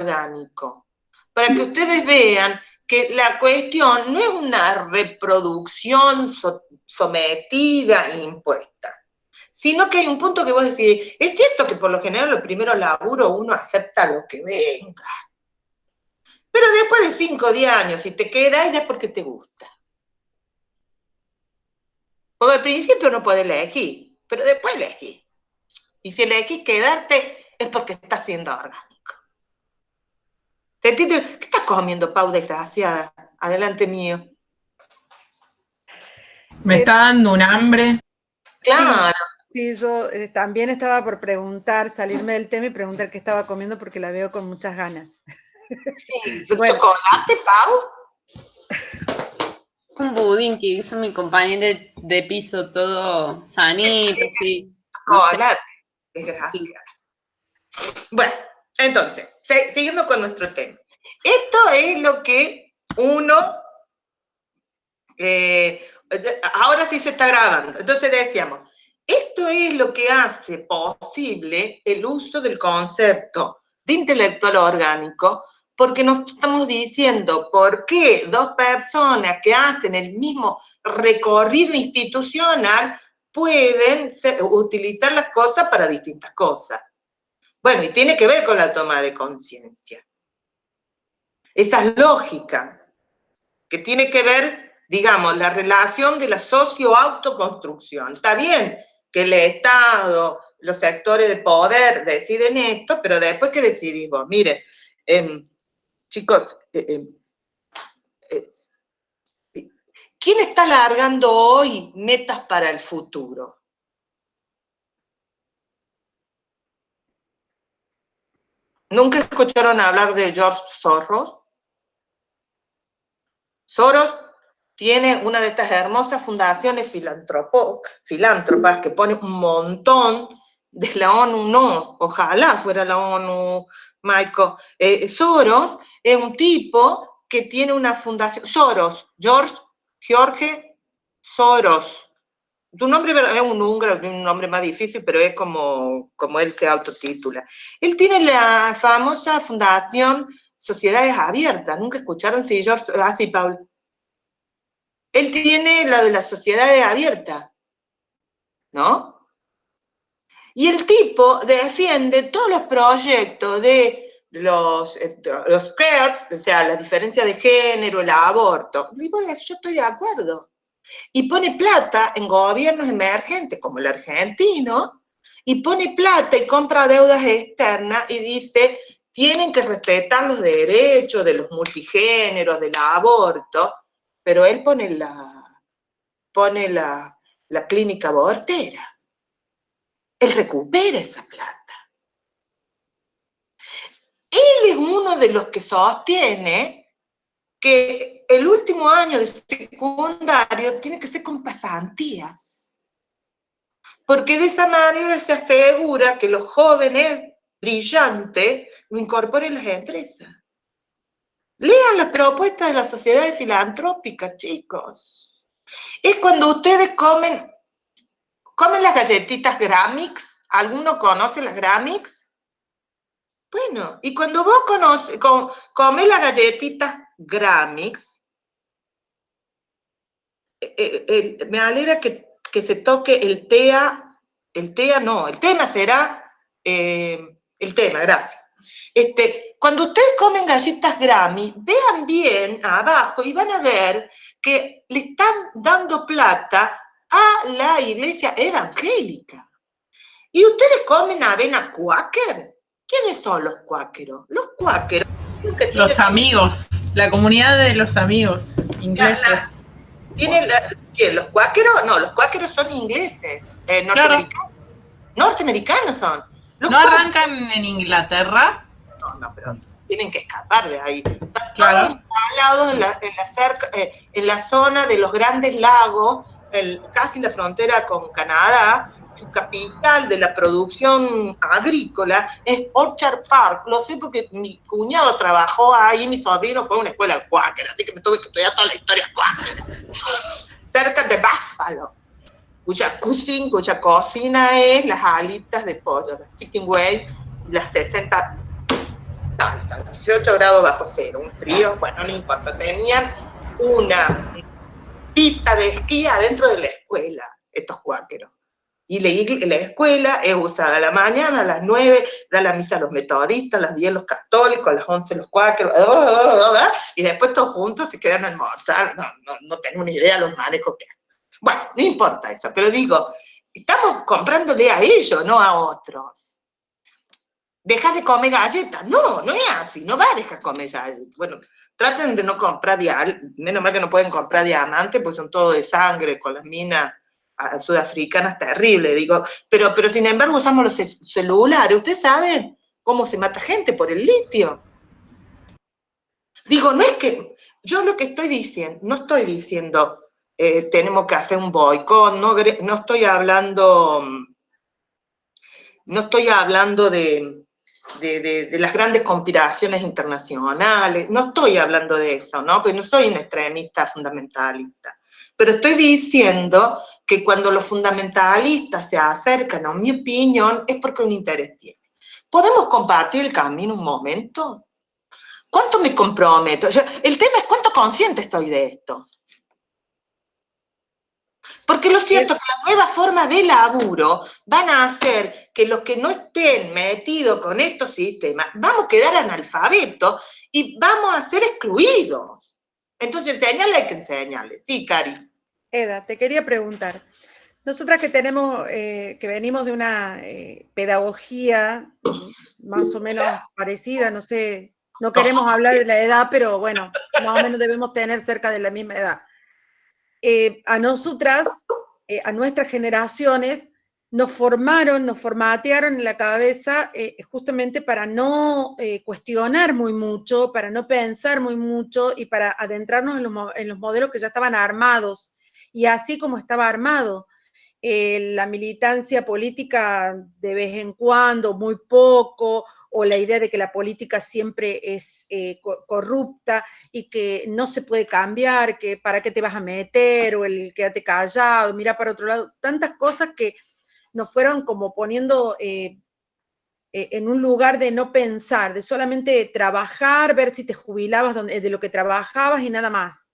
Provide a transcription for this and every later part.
orgánico, para que ustedes vean que la cuestión no es una reproducción sometida e impuesta, sino que hay un punto que vos decís, es cierto que por lo general los primeros laburos uno acepta lo que venga, pero después de 5 o 10 años, si te quedas, ya es porque te gusta. Porque al principio no podés elegir, pero después elegís. Y si elegís quedarte, es porque estás siendo orgánico. ¿Qué estás comiendo, Pau, desgraciada? Adelante mío. Me está dando un hambre. Claro. Sí, yo también estaba por preguntar, salirme del tema y preguntar qué estaba comiendo porque la veo con muchas ganas. Sí, bueno. ¿Chocolate, Pau? Un budín que hizo mi compañero de piso, todo sanito, sí. Chocolate, desgraciada. Bueno, entonces, siguiendo con nuestro tema. Esto es lo que uno... ahora sí se está grabando. Entonces decíamos, esto es lo que hace posible el uso del concepto de intelectual orgánico, porque nos estamos diciendo por qué dos personas que hacen el mismo recorrido institucional pueden utilizar las cosas para distintas cosas. Bueno, y tiene que ver con la toma de conciencia. Esa es lógica, que tiene que ver, digamos, la relación de la socio-autoconstrucción. Está bien que el Estado, los sectores de poder deciden esto, pero después que decidís vos, miren, chicos, ¿quién está largando hoy metas para el futuro? ¿Nunca escucharon hablar de George Soros? Soros tiene una de estas hermosas fundaciones filántropas que pone un montón de la ONU, no, ojalá fuera la ONU, Michael. Soros es un tipo que tiene una fundación, George Soros. Su nombre es un húngaro, un nombre más difícil, pero es como él se autotitula. Él tiene la famosa fundación Sociedades Abiertas. ¿Nunca escucharon? Sí, George, sí, Paul. Él tiene la de las sociedades abiertas, ¿no? Y el tipo defiende todos los proyectos de los CARES, o sea, la diferencia de género, el aborto. Y vos decís, yo estoy de acuerdo. Y pone plata en gobiernos emergentes, como el argentino, y pone plata y compra deudas externas y dice, tienen que respetar los derechos de los multigéneros, del aborto, pero él pone la clínica abortera. Él recupera esa plata. Él es uno de los que sostiene que el último año de secundario tiene que ser con pasantías. Porque de esa manera se asegura que los jóvenes brillantes lo incorporen en las empresas. Lean las propuestas de las sociedades filantrópicas, chicos. Es cuando ustedes comen las galletitas Gramix. ¿Alguno conoce las Gramix? Bueno, y cuando vos comes las galletitas Gramix, me alegra que se toque el tema será el tema, gracias. Cuando ustedes comen galletas Grammy, vean bien abajo y van a ver que le están dando plata a la iglesia evangélica. ¿Y ustedes comen avena Quaker? ¿Quiénes son los cuáqueros? Los cuáqueros. Los amigos, la comunidad de los amigos ingleses. ¿Quién? ¿Los cuáqueros? No, los cuáqueros son ingleses, norteamericanos. Claro. Norteamericanos son. ¿No arrancan en Inglaterra? No, pero tienen que escapar de ahí. Están todos instalados en la zona de los Grandes Lagos, casi la frontera con Canadá. Su capital de la producción agrícola es Orchard Park. Lo sé porque mi cuñado trabajó ahí, mi sobrino fue a una escuela cuáquer, así que me tuve que estudiar toda la historia cuáquer. Cerca de Buffalo, cuya cocina es las alitas de pollo, las chicken wings, las 60 alzan, 18 grados bajo cero, un frío, bueno, no importa, tenían una pista de esquí adentro de la escuela, estos cuáqueros. Y la escuela es usada a la mañana, a las 9, da la misa a los metodistas, a las 10 los católicos, a las 11 los cuáqueros, y después todos juntos se quedan a almorzar. No tengo ni idea los manejos que hay. Bueno, no importa eso, pero digo, estamos comprándole a ellos, no a otros. ¿Dejas de comer galletas? No, no es así, no va a dejar de comer galletas. Bueno, traten de no comprar menos mal que no pueden comprar diamantes, pues son todos de sangre, con las minas sudafricanas terribles, digo, pero sin embargo usamos los celulares. ¿Ustedes saben cómo se mata gente por el litio? Digo, no es que, yo lo que estoy diciendo, no estoy diciendo tenemos que hacer un boicot, no estoy hablando de las grandes conspiraciones internacionales, no estoy hablando de eso, ¿no? Porque no soy un extremista fundamentalista. Pero estoy diciendo que cuando los fundamentalistas se acercan, a mi opinión, es porque un interés tiene. ¿Podemos compartir el camino un momento? ¿Cuánto me comprometo? O sea, el tema es cuánto consciente estoy de esto. Porque lo cierto es que las nuevas formas de laburo van a hacer que los que no estén metidos con estos sistemas, vamos a quedar analfabetos y vamos a ser excluidos. Entonces, enseñarle hay que enseñarle. Sí, Cari. Eda, te quería preguntar. Nosotras que venimos de una pedagogía más o menos parecida, no sé, no queremos hablar de la edad, pero bueno, más o menos debemos tener cerca de la misma edad. A nosotras, a nuestras generaciones, nos formatearon en la cabeza justamente para no cuestionar muy mucho, para no pensar muy mucho y para adentrarnos en los modelos que ya estaban armados. Y así como estaba armado, la militancia política de vez en cuando, muy poco, o la idea de que la política siempre es corrupta y que no se puede cambiar, que para qué te vas a meter, o el quédate callado, mira para otro lado, tantas cosas que nos fueron como poniendo en un lugar de no pensar, de solamente trabajar, ver si te jubilabas de lo que trabajabas y nada más.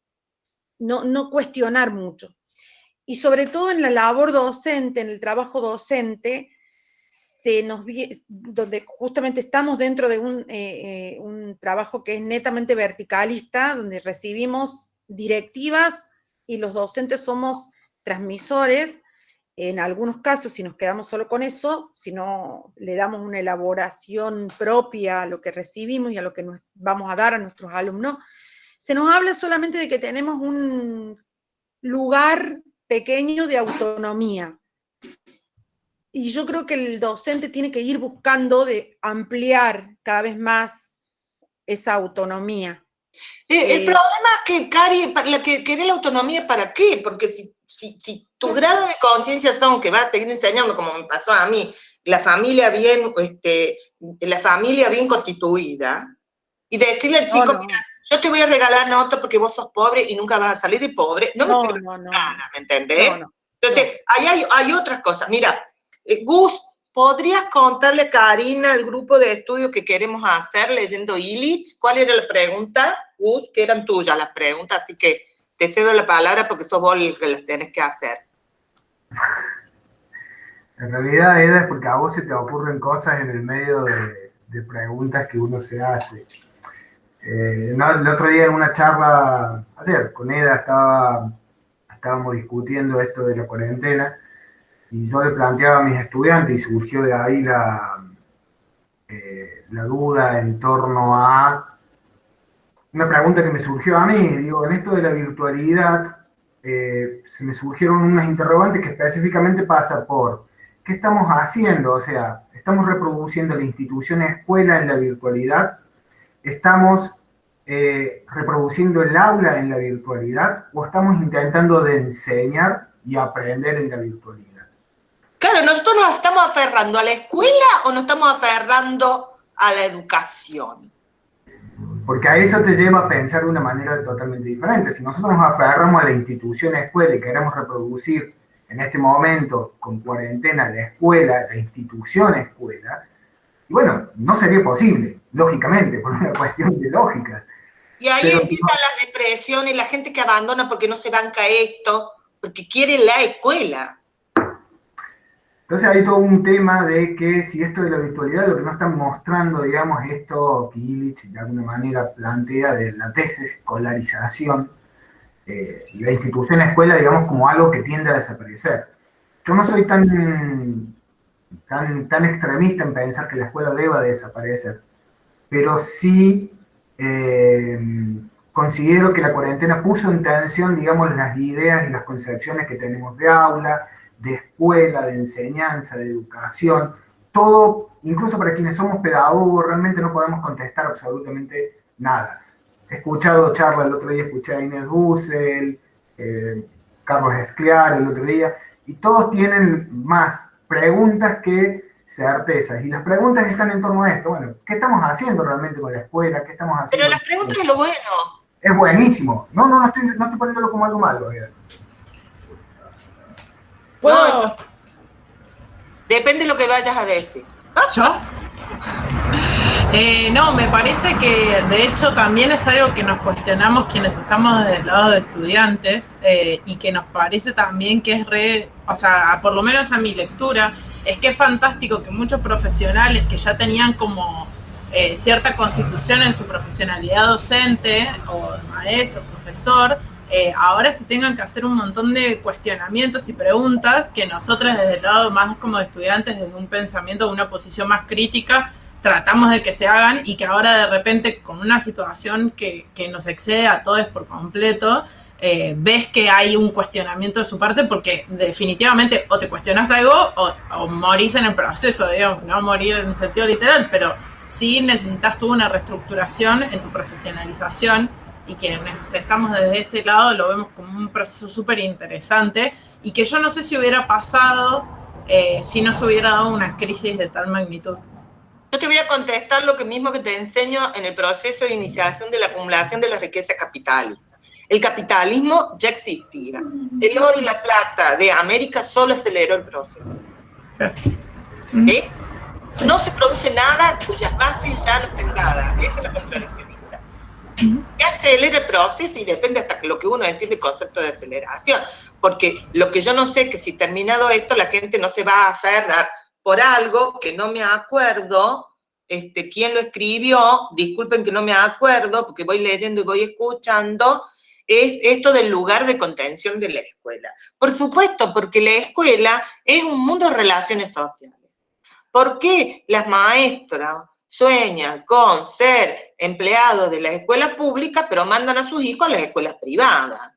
No cuestionar mucho. Y sobre todo en la labor docente, en el trabajo docente, donde justamente estamos dentro de un trabajo que es netamente verticalista, donde recibimos directivas y los docentes somos transmisores. En algunos casos, si nos quedamos solo con eso, si no le damos una elaboración propia a lo que recibimos y a lo que nos vamos a dar a nuestros alumnos, se nos habla solamente de que tenemos un lugar pequeño de autonomía. Y yo creo que el docente tiene que ir buscando de ampliar cada vez más esa autonomía. El problema es que, Cari, querer la autonomía, ¿para qué? Porque si tu grado de conciencia son que vas a seguir enseñando, como me pasó a mí, la familia bien constituida, y decirle al chico, mira, yo te voy a regalar notas porque vos sos pobre y nunca vas a salir de pobre, no me sirve nada, ¿me entendés? Entonces, ahí hay otras cosas. Mira, Gus, ¿podrías contarle a Karina el grupo de estudio que queremos hacer leyendo Illich? ¿Cuál era la pregunta, Gus? Que eran tuyas las preguntas, así que te cedo la palabra porque sos vos el que las tenés que hacer. En realidad, Eda, es porque a vos se te ocurren cosas en el medio de preguntas que uno se hace. El otro día en una charla, ayer con Eda estábamos discutiendo esto de la cuarentena y yo le planteaba a mis estudiantes y surgió de ahí la duda en torno a una pregunta que me surgió a mí. Digo, en esto de la virtualidad se me surgieron unas interrogantes que específicamente pasa por ¿qué estamos haciendo? O sea, ¿estamos reproduciendo la institución escuela en la virtualidad? ¿Estamos reproduciendo el aula en la virtualidad? ¿O estamos intentando de enseñar y aprender en la virtualidad? Claro, ¿nosotros nos estamos aferrando a la escuela o nos estamos aferrando a la educación? Porque a eso te lleva a pensar de una manera totalmente diferente. Si nosotros nos aferramos a la institución escuela y queremos reproducir en este momento, con cuarentena, la escuela, la institución escuela, Y bueno, no sería posible, lógicamente, por una cuestión de lógica. Y ahí Pero empieza la depresión y la gente que abandona porque no se banca esto, porque quiere la escuela. entonces hay todo un tema de que si esto de la virtualidad, lo que no están mostrando, digamos, esto que Illich de alguna manera plantea de la desescolarización, la institución escuela, digamos, como algo que tiende a desaparecer. Yo no soy tan extremista en pensar que la escuela deba desaparecer, pero sí eh, considero que la cuarentena puso en tensión, digamos, las ideas y las concepciones que tenemos de aula, de escuela, de enseñanza, de educación, todo, incluso para quienes somos pedagogos, realmente no podemos contestar absolutamente nada. He escuchado charlas, el otro día escuché a Inés Dussel, Carlos Escliar el otro día, y todos tienen más preguntas que certezas. Y las preguntas están en torno a esto. Bueno, ¿qué estamos haciendo realmente con la escuela? ¿Qué estamos haciendo? Pero las preguntas es lo bueno. Es buenísimo. No estoy poniéndolo como algo malo. ¿Puedo? No, depende de lo que vayas a decir. ¿Yo? No, me parece que de hecho también es algo que nos cuestionamos quienes estamos del lado de estudiantes y que nos parece también que es o sea, por lo menos a mi lectura, es que es fantástico que muchos profesionales que ya tenían como cierta constitución en su profesionalidad docente o maestro, profesor, ahora se tengan que hacer un montón de cuestionamientos y preguntas que nosotros desde el lado más como de estudiantes, desde un pensamiento, de una posición más crítica, tratamos de que se hagan y que ahora de repente con una situación que nos excede a todos por completo, ves que hay un cuestionamiento de su parte porque definitivamente o te cuestionas algo o morís en el proceso, digamos, no morir en el sentido literal, pero sí necesitas tú una reestructuración en tu profesionalización y quienes estamos desde este lado lo vemos como un proceso súper interesante y que yo no sé si hubiera pasado si no se hubiera dado una crisis de tal magnitud. Yo te voy a contestar lo que mismo que te enseño en el proceso de iniciación de la acumulación de la riqueza capitalista. El capitalismo ya existía. El oro y la plata de América solo aceleró el proceso. ¿Sí? No se produce nada cuyas bases ya no estén dadas. Esa es la contradiccionista. Que acelera el proceso y depende hasta lo que uno entiende el concepto de aceleración. Porque lo que yo no sé es que si terminado esto la gente no se va a aferrar por algo que no me acuerdo quién lo escribió, disculpen que no me acuerdo, porque voy leyendo y voy escuchando, es esto del lugar de contención de la escuela. Por supuesto, porque la escuela es un mundo de relaciones sociales. ¿Por qué las maestras sueñan con ser empleados de las escuelas públicas, pero mandan a sus hijos a las escuelas privadas?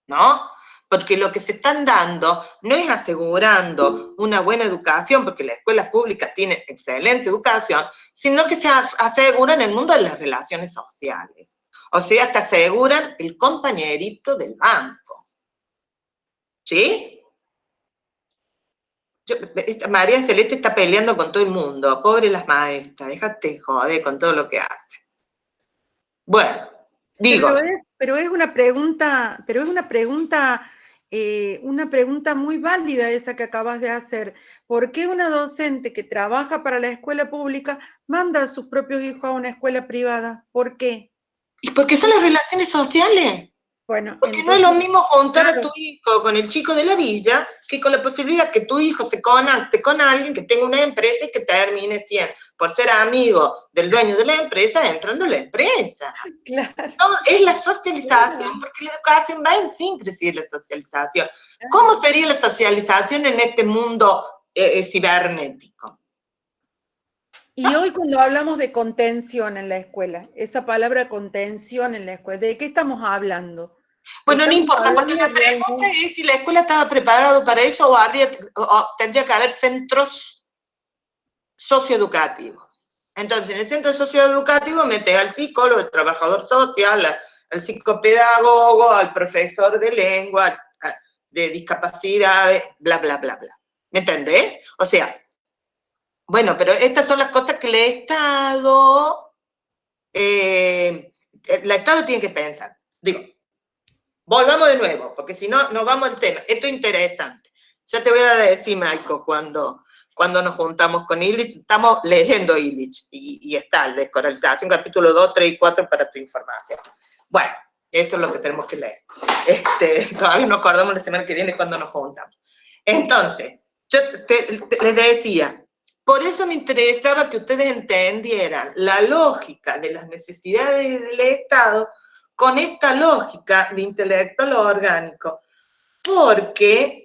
¿No? Porque lo que se están dando no es asegurando una buena educación, porque las escuelas públicas tienen excelente educación, sino que se aseguran el mundo de las relaciones sociales. O sea, se aseguran el compañerito del banco. ¿Sí? María Celeste está peleando con todo el mundo. Pobre las maestras, déjate joder con todo lo que hace. Bueno, digo. Pero es una pregunta muy válida esa que acabas de hacer. ¿Por qué una docente que trabaja para la escuela pública manda a sus propios hijos a una escuela privada? ¿Por qué? ¿Y por qué son las relaciones sociales? Bueno, porque entonces, no es lo mismo juntar claro, a tu hijo con el chico de la villa que con la posibilidad que tu hijo se conecte con alguien que tenga una empresa y que termine siendo, por ser amigo del dueño de la empresa, entrando a la empresa. Claro. No, es la socialización, porque la educación va en síncresis la socialización. ¿Cómo sería la socialización en este mundo cibernético? Y hoy cuando hablamos de contención en la escuela, esa palabra contención en la escuela, ¿de qué estamos hablando? Bueno, no importa, porque la pregunta es si la escuela estaba preparada para eso o tendría que haber centros socioeducativos. Entonces, en el centro socioeducativo metes al psicólogo, al trabajador social, al psicopedagogo, al profesor de lengua, de discapacidad, bla, bla, bla, bla. ¿Me entendés? O sea, bueno, pero estas son las cosas que el Estado tiene que pensar. Digo, volvamos de nuevo, porque si no, nos vamos al tema. Esto es interesante. Ya te voy a decir, Marco, cuando cuando nos juntamos con Illich, estamos leyendo Illich, y está el Descolonización, capítulo 2, 3 y 4 para tu información. Bueno, eso es lo que tenemos que leer. Todavía no acordamos la semana que viene cuando nos juntamos. Entonces, yo les decía, por eso me interesaba que ustedes entendieran la lógica de las necesidades del Estado con esta lógica de intelectual orgánico, porque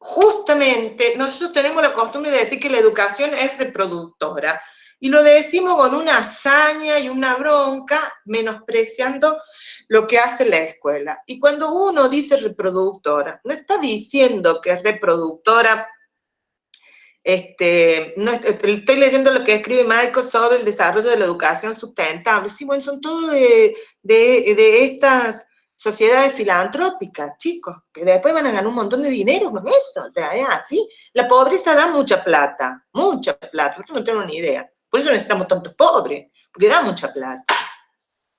justamente nosotros tenemos la costumbre de decir que la educación es reproductora, y lo decimos con una hazaña y una bronca, menospreciando lo que hace la escuela. Y cuando uno dice reproductora, no está diciendo que es reproductora. Estoy leyendo lo que escribe Michael sobre el desarrollo de la educación sustentable. Sí, bueno, son todo de estas sociedades filantrópicas, chicos, que después van a ganar un montón de dinero con eso. O sea, es así. La pobreza da mucha plata, porque no tengo ni idea. Por eso necesitamos tantos pobres, porque da mucha plata.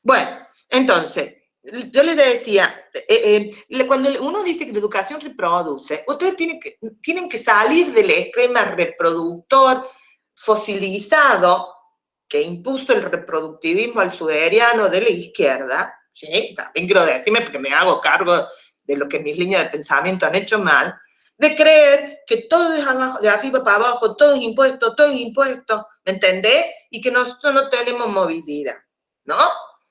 Bueno, entonces, yo les decía, cuando uno dice que la educación reproduce, ustedes tienen que salir del esquema reproductor fosilizado que impuso el reproductivismo al suberiano de la izquierda. Sí, también quiero decirme, porque me hago cargo de lo que mis líneas de pensamiento han hecho mal, de creer que todo es abajo, de arriba para abajo, todo es impuesto, ¿me entendés? Y que nosotros no tenemos movilidad, ¿no?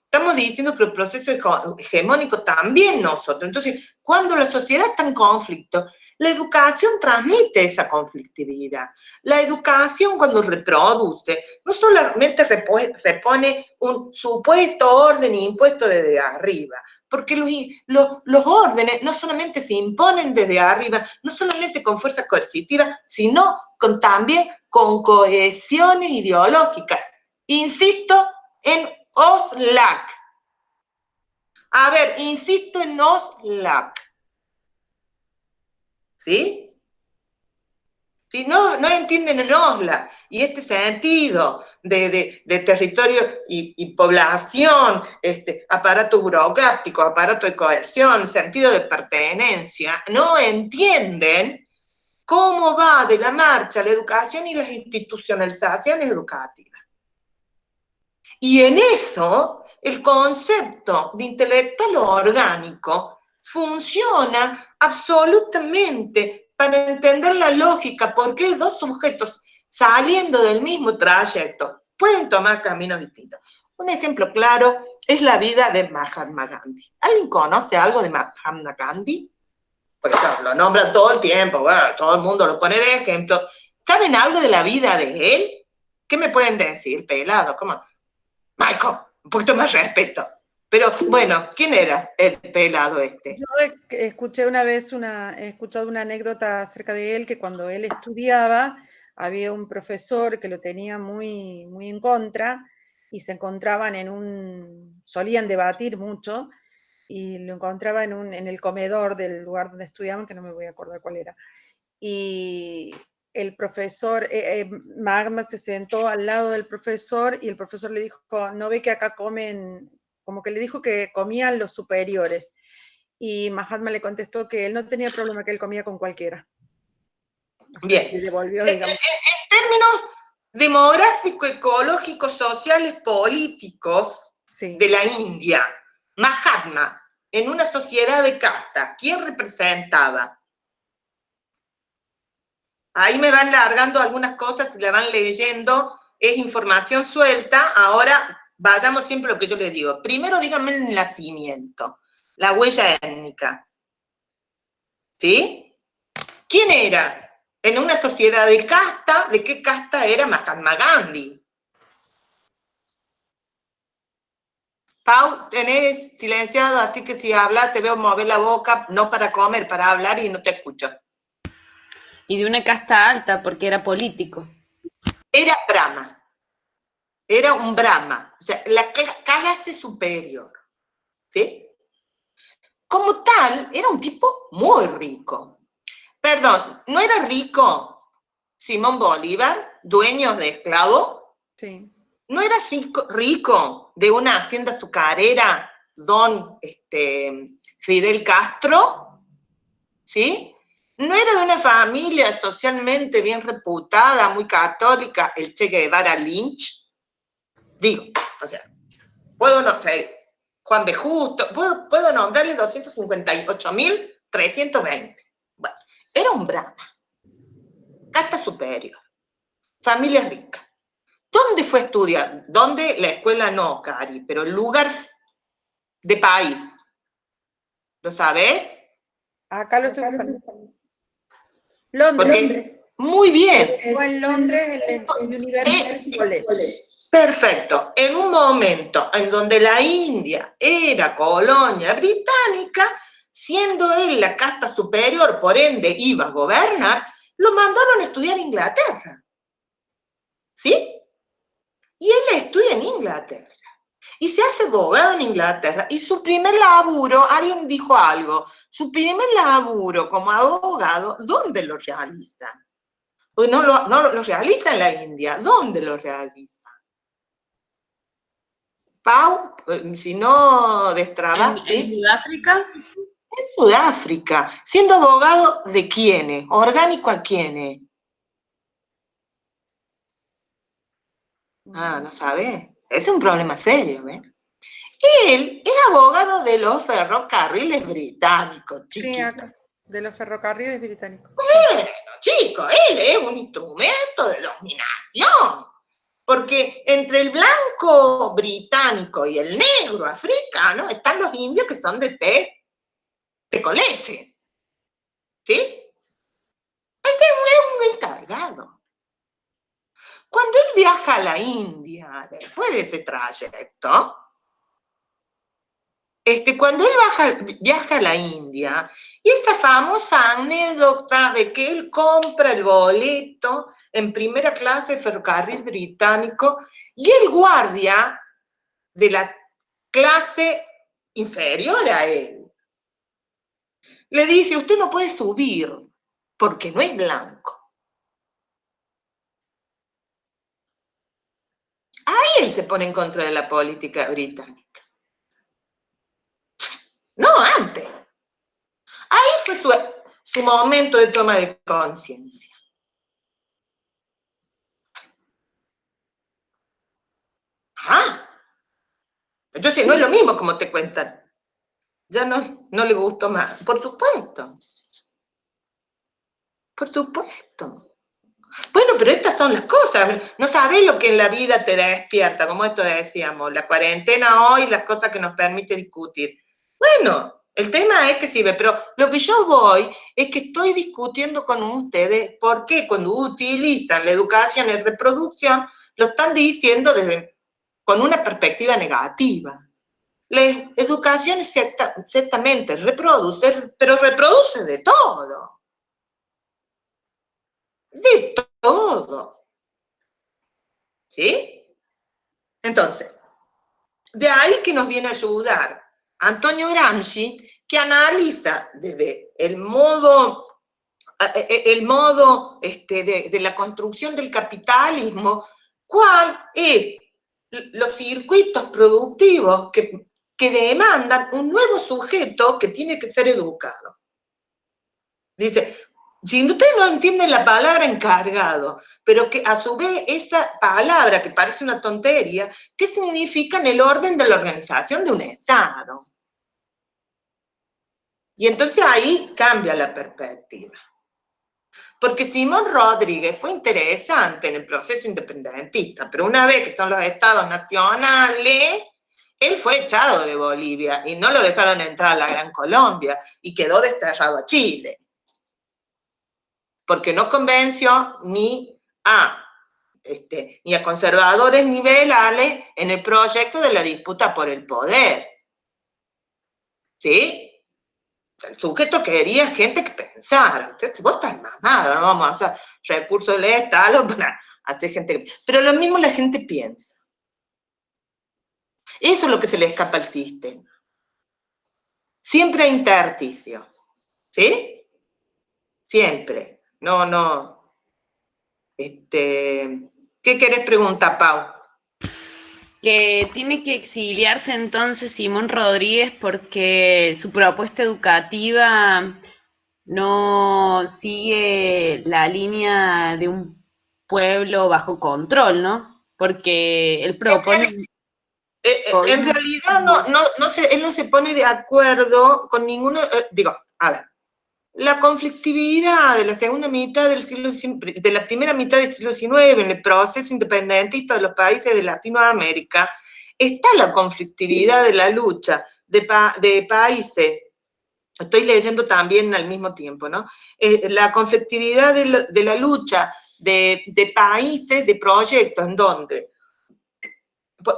Estamos diciendo que el proceso hegemónico también nosotros. Entonces, cuando la sociedad está en conflicto, la educación transmite esa conflictividad. La educación, cuando reproduce, no solamente repone un supuesto orden impuesto desde arriba, porque los órdenes no solamente se imponen desde arriba, no solamente con fuerza coercitiva, sino también con cohesiones ideológicas. Insisto en OSLAC. A ver, insisto en OSLAC. ¿Sí? Si no entienden el OSLAC y este sentido de territorio y población, aparato burocrático, aparato de coerción, sentido de pertenencia, no entienden cómo va de la marcha la educación y las institucionalizaciones educativas. Y en eso, el concepto de intelectual orgánico funciona absolutamente para entender la lógica, porque dos sujetos saliendo del mismo trayecto pueden tomar caminos distintos. Un ejemplo claro es la vida de Mahatma Gandhi. ¿Alguien conoce algo de Mahatma Gandhi? Porque lo nombran todo el tiempo, bueno, todo el mundo lo pone de ejemplo. ¿Saben algo de la vida de él? ¿Qué me pueden decir, pelado? ¿Cómo? Michael, un poquito más respeto. Pero bueno, ¿quién era el pelado este? Yo escuché una vez he escuchado una anécdota acerca de él, que cuando él estudiaba había un profesor que lo tenía muy, muy en contra, y se encontraban solían debatir mucho, y lo encontraba en el comedor del lugar donde estudiaban, que no me voy a acordar cuál era. Y el profesor, Mahatma se sentó al lado del profesor, y el profesor le dijo, ¿no ve que acá comen? Como que le dijo que comían los superiores. Y Mahatma le contestó que él no tenía problema, que él comía con cualquiera. Bien. Y devolvió, digamos. En términos demográficos, ecológicos, sociales, políticos, sí, de la India, Mahatma, en una sociedad de casta, ¿quién representaba? Ahí me van largando algunas cosas, se la van leyendo, es información suelta. Ahora vayamos siempre a lo que yo les digo. Primero díganme el nacimiento, la huella étnica. ¿Sí? ¿Quién era? En una sociedad de casta, ¿de qué casta era Mahatma Gandhi? Pau, tenés silenciado, así que si hablas te veo mover la boca, no para comer, para hablar, y no te escucho. Y de una casta alta, porque era político. Era Brahma. Era un Brahma. O sea, la clase superior. ¿Sí? Como tal, era un tipo muy rico. Perdón, ¿no era rico Simón Bolívar, dueño de esclavo? Sí. ¿No era rico de una hacienda azucarera, don Fidel Castro? ¿Sí? no era de una familia socialmente bien reputada, muy católica, el Che Guevara Lynch. Digo, o sea, puedo no sé, Juan B. Justo, puedo nombrarle 258.320. Bueno, era un brahma, casta superior, familia rica. ¿Dónde fue a estudiar? ¿Dónde? La escuela no, Cari, pero el lugar de país. ¿Lo sabes? Acá lo estoy buscando. Londres. Porque, muy bien. Fue en Londres, en el University College. Perfecto. En un momento en donde la India era colonia británica, siendo él la casta superior, por ende iba a gobernar, lo mandaron a estudiar a Inglaterra. ¿Sí? Y él estudia en Inglaterra. Y se hace abogado en Inglaterra. Y su primer laburo, alguien dijo algo, su primer laburo como abogado, ¿dónde lo realiza? Pues no lo realiza en la India. ¿Dónde lo realiza? Pau, si no destraba, ¿sí? ¿En Sudáfrica? En Sudáfrica. ¿Siendo abogado de quiénes? ¿Orgánico a quiénes? Ah, no sabe. Es un problema serio, ¿ves? Él es abogado de los ferrocarriles británicos, chiquito. Sí, acá, de los ferrocarriles británicos. Bueno, chico, él es un instrumento de dominación. Porque entre el blanco británico y el negro africano están los indios que son de té con leche. ¿Sí? Este es un encargado. Cuando él viaja a la India, después de ese trayecto, cuando él viaja a la India, y esa famosa anécdota de que él compra el boleto en primera clase de ferrocarril británico y el guardia de la clase inferior a él le dice, usted no puede subir porque no es blanco. Ahí él se pone en contra de la política británica. No antes. Ahí fue su momento de toma de conciencia. Ah, entonces no es lo mismo como te cuentan. Ya no le gustó más. Por supuesto. Por supuesto. Bueno, pero estas son las cosas. No sabés lo que en la vida te despierta, como esto decíamos, la cuarentena hoy, las cosas que nos permite discutir. Bueno, el tema es que sirve, pero lo que yo voy es que estoy discutiendo con ustedes por qué cuando utilizan la educación y reproducción lo están diciendo con una perspectiva negativa. La educación es ciertamente reproduce, pero reproduce de todo. De todo. ¿Sí? Entonces, de ahí que nos viene a ayudar Antonio Gramsci, que analiza desde el modo de la construcción del capitalismo, cuál es los circuitos productivos que demandan un nuevo sujeto que tiene que ser educado. Dice, si ustedes no entienden la palabra encargado, pero que a su vez esa palabra que parece una tontería, ¿qué significa en el orden de la organización de un Estado? Y entonces ahí cambia la perspectiva. Porque Simón Rodríguez fue interesante en el proceso independentista, pero una vez que son los estados nacionales, él fue echado de Bolivia y no lo dejaron entrar a la Gran Colombia y quedó desterrado a Chile. Porque no convenció ni a conservadores ni liberales en el proyecto de la disputa por el poder. ¿Sí? El sujeto quería gente que pensara. Vos estás mamado, no vamos a hacer recursos del Estado para hacer gente que... Pero lo mismo la gente piensa. Eso es lo que se le escapa al sistema. Siempre hay intersticios. ¿Sí? Siempre. No. ¿Qué querés preguntar, Pau? Que tiene que exiliarse entonces Simón Rodríguez porque su propuesta educativa no sigue la línea de un pueblo bajo control, ¿no? Porque él propone un En gobierno. realidad él no se pone de acuerdo con ninguno, digo, a ver, la conflictividad de la segunda mitad del siglo XIX, de la primera mitad del siglo XIX en el proceso independentista de los países de Latinoamérica, está la conflictividad de la lucha de países, estoy leyendo también al mismo tiempo, ¿no? La conflictividad de la lucha de países, de proyectos en donde,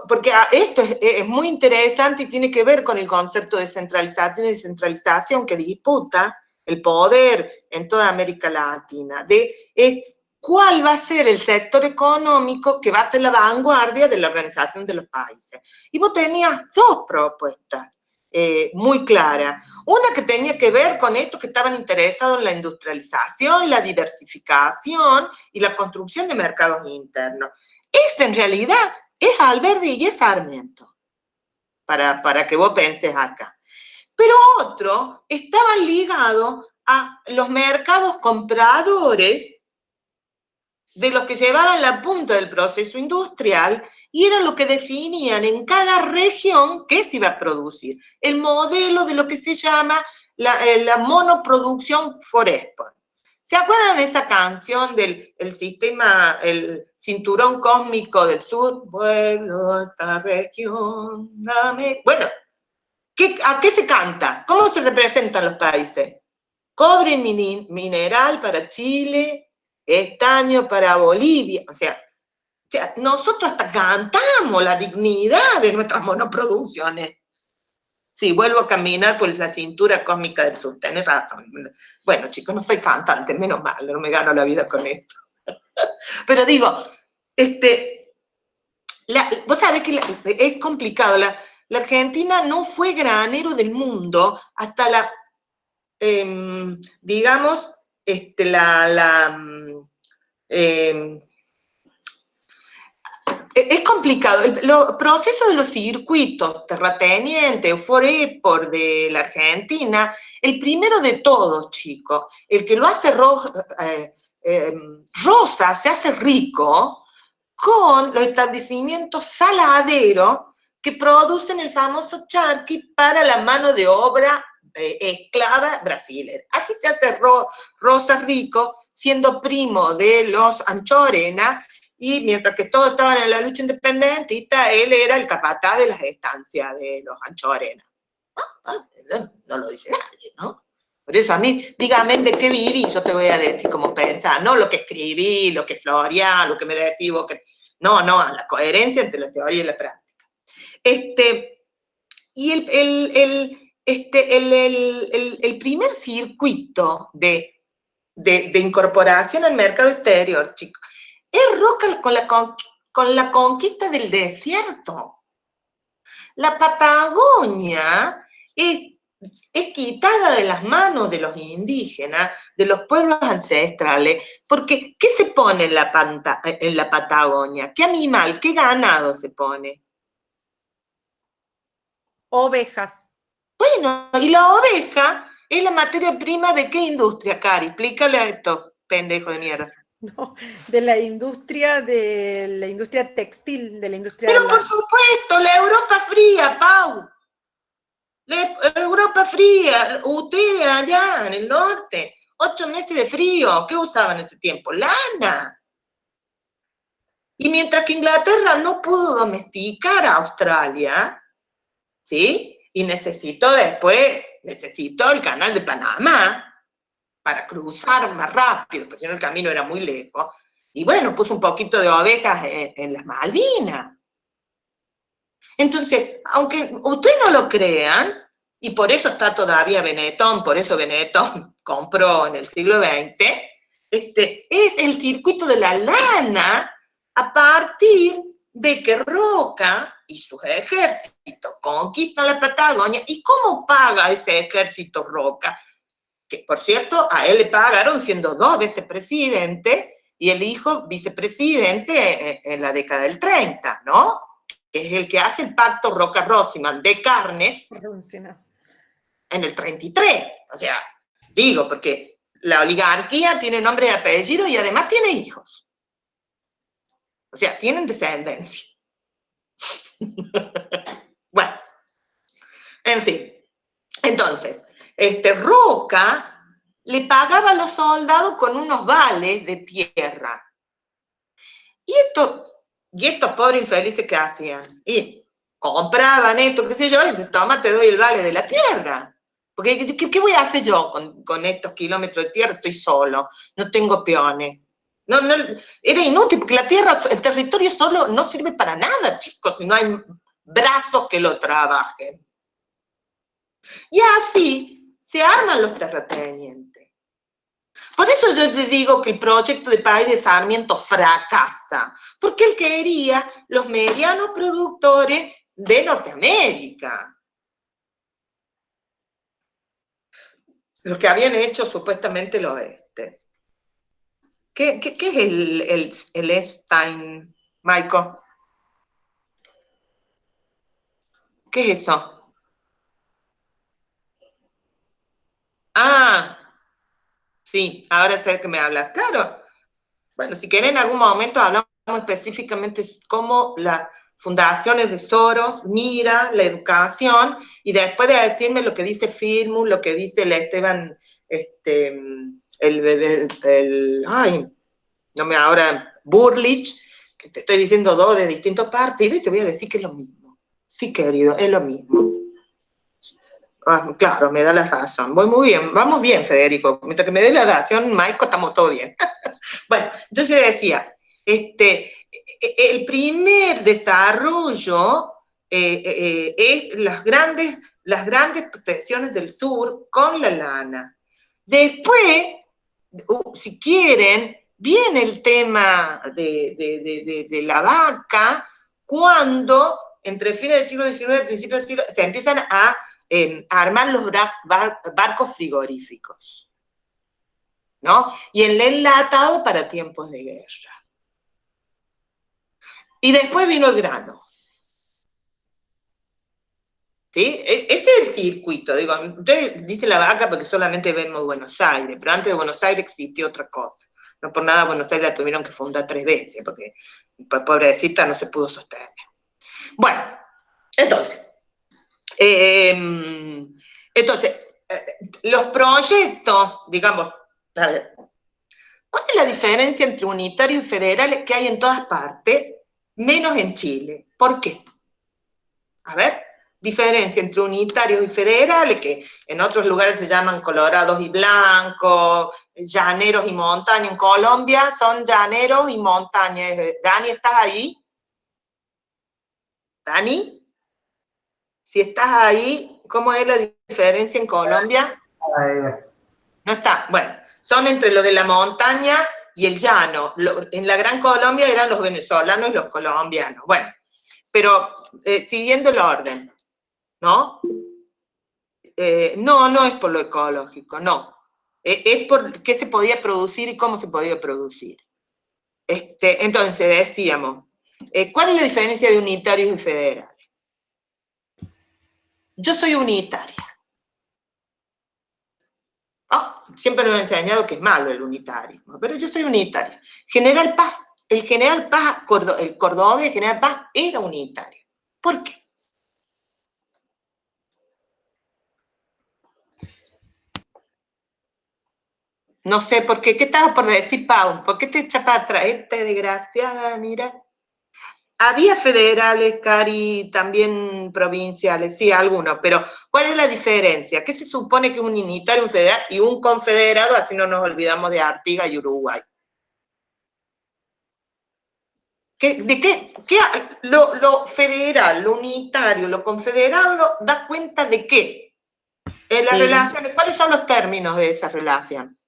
porque esto es muy interesante y tiene que ver con el concepto de centralización y descentralización que disputa el poder en toda América Latina, es cuál va a ser el sector económico que va a ser la vanguardia de la organización de los países. Y vos tenías dos propuestas muy claras. Una que tenía que ver con estos que estaban interesados en la industrialización, la diversificación y la construcción de mercados internos. Esta en realidad es Alberdi y es Sarmiento, para que vos penses acá. Pero otros estaban ligados a los mercados compradores de los que llevaban la punta del proceso industrial y era lo que definían en cada región qué se iba a producir. El modelo de lo que se llama la monoproducción for export. ¿Se acuerdan de esa canción del sistema, el cinturón cósmico del sur? Vuelo a esta región, dame. Bueno, ¿a qué se canta? ¿Cómo se representan los países? Cobre mineral para Chile, estaño para Bolivia. O sea, nosotros hasta cantamos la dignidad de nuestras monoproducciones. Sí, vuelvo a caminar por la cintura cósmica del sur, tenés razón. Bueno, chicos, no soy cantante, menos mal, no me gano la vida con esto. Pero digo, vos sabés que es complicado. La Argentina no fue granero del mundo hasta la, digamos, es complicado. El proceso de los circuitos terratenientes, for-export de la Argentina, el primero de todos, chicos, el que lo hace Rosa, se hace rico con los establecimientos saladeros que producen el famoso charqui para la mano de obra esclava brasileña. Así se hace Rosa rico, siendo primo de los Anchorena, y mientras que todos estaban en la lucha independentista, él era el capataz de las estancias de los Anchorena. No lo dice nadie, ¿no? Por eso a mí, dígame de qué viví, yo te voy a decir cómo pensar, no lo que escribí, lo que florea, lo que me decís vos, no, la coherencia entre la teoría y la práctica. Y el primer circuito de incorporación al mercado exterior, chicos, es Roca con la conquista del desierto. La Patagonia es quitada de las manos de los indígenas, de los pueblos ancestrales, porque ¿qué se pone en la Patagonia? ¿Qué animal, qué ganado se pone? Ovejas. Bueno, y la oveja es la materia prima de qué industria, Cari? Explícale a estos pendejos de mierda. No, de la industria textil, de la industria. Pero por supuesto, la Europa fría, Pau. La Europa fría, ustedes allá en el norte, 8 meses de frío, ¿qué usaban en ese tiempo? Lana. Y mientras que Inglaterra no pudo domesticar a Australia, ¿sí? Y necesitó el canal de Panamá para cruzar más rápido, porque si no el camino era muy lejos. Y bueno, puso un poquito de ovejas en las Malvinas. Entonces, aunque ustedes no lo crean, y por eso está todavía Benetton, por eso Benetton compró en el siglo XX, es el circuito de la lana a partir de que Roca y sus ejércitos conquistan la Patagonia. ¿Y cómo paga ese ejército Roca? Que, por cierto, a él le pagaron siendo 2 veces presidente y el hijo vicepresidente en la década del 30, ¿no? Es el que hace el pacto Roca-Rossiman de carnes en el 33. O sea, Digo, porque la oligarquía tiene nombre y apellido y además tiene hijos. O sea, tienen descendencia. Bueno, en fin. Entonces, Roca le pagaba a los soldados con unos vales de tierra. Y estos pobres infelices, ¿qué hacían? Y compraban esto, qué sé yo, y toma, te doy el vale de la tierra. Porque, ¿qué voy a hacer yo con estos kilómetros de tierra? Estoy solo, no tengo peones. No, era inútil, porque la tierra, el territorio solo no sirve para nada, chicos, si no hay brazos que lo trabajen. Y así se arman los terratenientes. Por eso yo les digo que el proyecto de país de Sarmiento fracasa, porque él quería los medianos productores de Norteamérica. Los que habían hecho supuestamente el oeste. ¿Qué es el Stein, Michael? ¿Qué es eso? Ah, sí, ahora sé que me hablas. Claro. Bueno, si quieren en algún momento hablamos específicamente cómo las fundaciones de Soros mira la educación y después de decirme lo que dice Firmus, lo que dice el Esteban, ay, no me ahora, Burlich, que te estoy diciendo dos de distintos partidos y te voy a decir que es lo mismo. Sí, querido, es lo mismo. Ah, claro, me da la razón. Voy muy bien, vamos bien, Federico. Mientras que me dé la razón, Maico, estamos todo bien. Bueno, entonces decía, el primer desarrollo es las grandes protecciones del sur con la lana. Después, si quieren, viene el tema de la vaca, cuando entre fines del siglo XIX y principios del siglo se empiezan a armar los barcos frigoríficos, ¿no? Y el enlatado para tiempos de guerra. Y después vino el grano. ¿Sí? Ese es el circuito. Digo, ustedes dicen la vaca porque solamente vemos Buenos Aires, pero antes de Buenos Aires existió otra cosa. No por nada Buenos Aires la tuvieron que fundar 3 veces, porque pobrecita no se pudo sostener. Bueno, entonces, los proyectos, digamos, a ver, ¿cuál es la diferencia entre unitario y federal que hay en todas partes, menos en Chile? ¿Por qué? A ver, diferencia entre unitarios y federales, que en otros lugares se llaman colorados y blancos, llaneros y montañas. En Colombia son llaneros y montañas. Dani, ¿estás ahí? Dani, si estás ahí, ¿cómo es la diferencia en Colombia? No está. Bueno, son entre lo de la montaña y el llano. En la Gran Colombia eran los venezolanos y los colombianos. Bueno, pero siguiendo el orden, ¿no? No es por lo ecológico, no. Es por qué se podía producir y cómo se podía producir. Entonces, decíamos, ¿cuál es la diferencia de unitarios y federales? Yo soy unitaria. Siempre nos han enseñado que es malo el unitarismo, pero yo soy unitaria. General Paz, el General Paz, el cordobés General Paz era unitario. ¿Por qué? No sé, ¿por qué? ¿Qué estabas por decir, Pau? ¿Por qué te echa para atrás? Desgraciada, mira. Había federales, Cari, también provinciales, sí, algunos, pero ¿cuál es la diferencia? ¿Qué se supone que es un unitario, un federal y un confederado? Así no nos olvidamos de Artigas y Uruguay. Lo federal, lo unitario, lo confederado, ¿da cuenta de qué? En las relaciones, ¿cuáles son los términos de esa relación?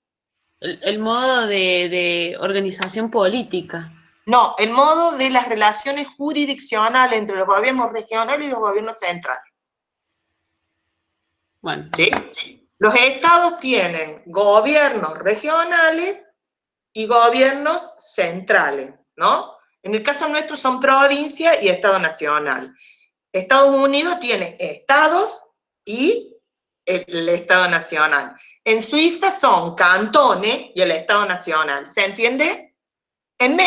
El modo de organización política. No, el modo de las relaciones jurisdiccionales entre los gobiernos regionales y los gobiernos centrales. Bueno. ¿Sí? Los estados tienen gobiernos regionales y gobiernos centrales, ¿no? En el caso nuestro son provincia y Estado nacional. Estados Unidos tiene estados y el Estado Nacional. En Suiza son cantones y el Estado Nacional. ¿Se entiende? En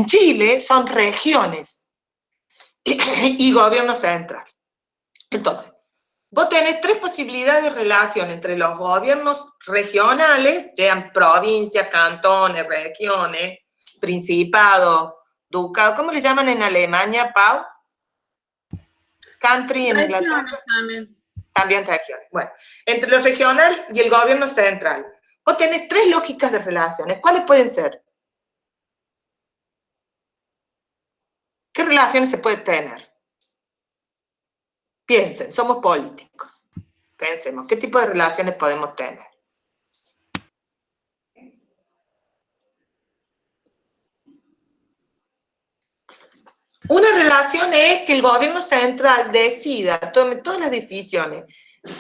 Chile son regiones y gobierno central. Entonces, vos tenés tres posibilidades de relación entre los gobiernos regionales, sean provincias, cantones, regiones, principado, ducado, ¿cómo le llaman en Alemania, Pau? Country en Inglaterra. También regiones. Bueno, entre lo regional y el gobierno central. Vos tenés tres lógicas de relaciones. ¿Cuáles pueden ser? ¿Qué relaciones se pueden tener? Piensen, somos políticos. Pensemos, ¿qué tipo de relaciones podemos tener? Una relación es que el gobierno central decida, tome todas las decisiones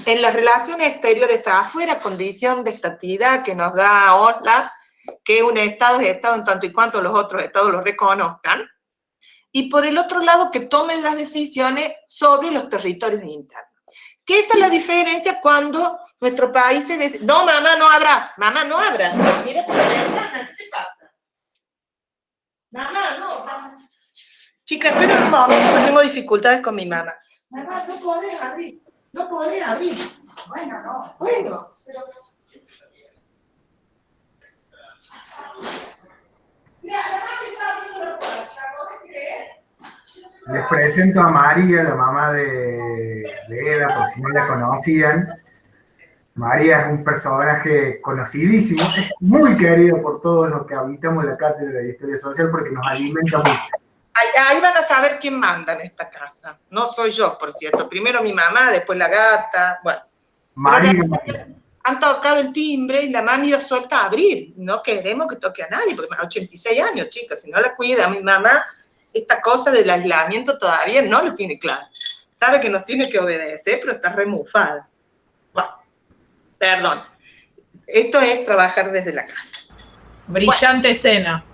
en las relaciones exteriores afuera, condición de estatidad que nos da OSLA, que un Estado es Estado en tanto y cuanto los otros Estados lo reconozcan, y por el otro lado que tomen las decisiones sobre los territorios internos. Que esa es la diferencia cuando nuestro país se dice, no, mamá, no abras, mira por la ventana, ¿qué te pasa? Mamá, no. Chica, espera un momento, que tengo dificultades con mi mamá. Mamá, no podés abrir. Bueno, no. Bueno, pero... Mira, la mamá está abriendo la puerta, ¿podés creer? Les presento a María, la mamá de Eda, por si no la conocían. María es un personaje conocidísimo, es muy querido por todos los que habitamos la cátedra de Historia Social porque nos alimenta mucho. Ahí van a saber quién manda en esta casa. No soy yo, por cierto. Primero mi mamá, después la gata. Bueno. María. Han tocado el timbre y la mami da suelta a abrir. No queremos que toque a nadie, porque 86 años, chicas. Si no la cuida mi mamá, esta cosa del aislamiento todavía no lo tiene claro. Sabe que nos tiene que obedecer, pero está remufada. Bueno, perdón. Esto es trabajar desde la casa. Brillante escena.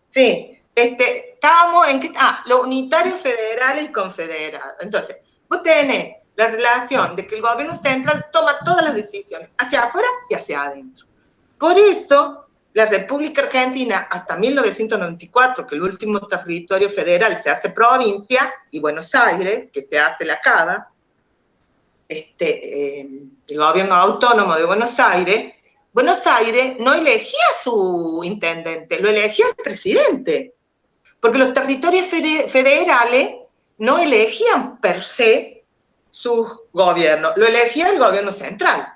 Sí. Estábamos en que los unitarios federales y confederados. Entonces, vos tenés la relación de que el gobierno central toma todas las decisiones, hacia afuera y hacia adentro. Por eso, la República Argentina, hasta 1994, que el último territorio federal se hace provincia, y Buenos Aires, que se hace la CABA, el gobierno autónomo de Buenos Aires no elegía a su intendente, lo elegía el presidente. Porque los territorios federales no elegían per se sus gobiernos, lo elegía el gobierno central.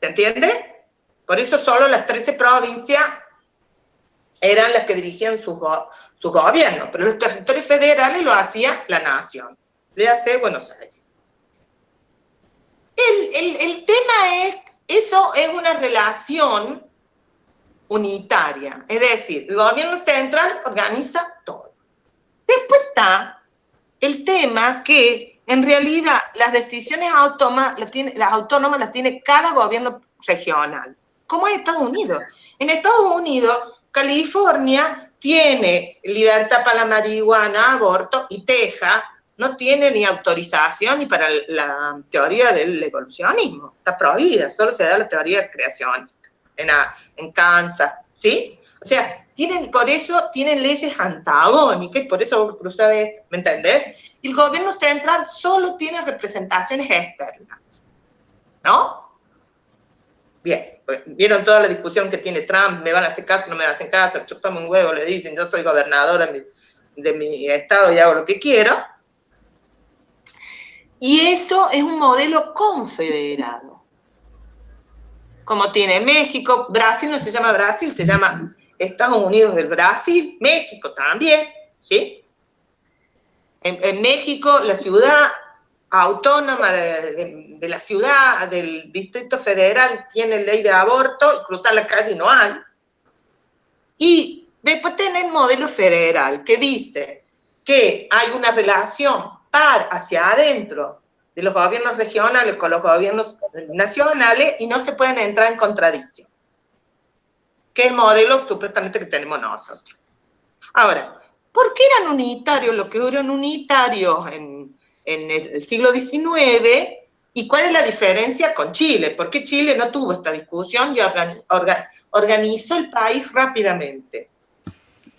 ¿Se entiende? Por eso solo las 13 provincias eran las que dirigían sus gobiernos, pero los territorios federales lo hacía la nación, le hace Buenos Aires. El tema es, eso es una relación unitaria, es decir, el gobierno central organiza todo. Después está el tema que en realidad las decisiones autónomas las tiene cada gobierno regional, como en Estados Unidos. En Estados Unidos, California tiene libertad para la marihuana, aborto, y Texas no tiene ni autorización ni para la teoría del evolucionismo, está prohibida, solo se da la teoría creacionista. En Kansas, ¿sí? O sea, por eso tienen leyes antagónicas, y por eso vos cruzás de, ¿me entendés? Y el gobierno central solo tiene representaciones externas, ¿no? Bien, pues, vieron toda la discusión que tiene Trump, me van a hacer caso, no me hacen caso, chupame un huevo, le dicen, yo soy gobernadora de mi estado y hago lo que quiero. Y eso es un modelo confederado. Como tiene México, Brasil no se llama Brasil, se llama Estados Unidos del Brasil, México también, ¿sí? En México, la ciudad autónoma de la ciudad, del Distrito Federal, tiene ley de aborto, y cruzar la calle no hay. Y después tiene el modelo federal, que dice que hay una relación hacia adentro de los gobiernos regionales con los gobiernos nacionales y no se pueden entrar en contradicción. Que es el modelo supuestamente que tenemos nosotros. Ahora, ¿Por qué eran unitarios lo que eran unitarios en el siglo XIX? ¿Y cuál es la diferencia con Chile? ¿Por qué Chile no tuvo esta discusión y organizó el país rápidamente?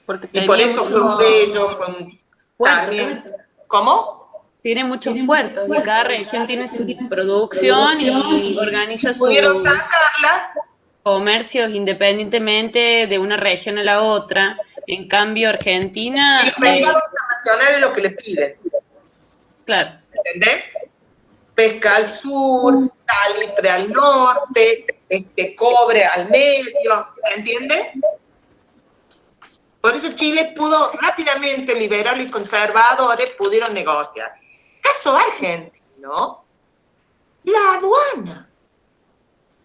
Porque Y por eso fue un bello, fue un... puertos, También, ¿cómo? tiene muchos puertos y cada región tiene su producción y organiza Pudieron sus sacarla. comercios independientemente de una región a la otra. En cambio, Y Argentina, los mercados internacionales es lo que le piden. claro, ¿Entendés? Pesca al sur, salitre al norte, cobre al medio, ¿se entiende? Por eso Chile pudo rápidamente, liberales y conservadores pudieron negociar. Caso argentino, la aduana.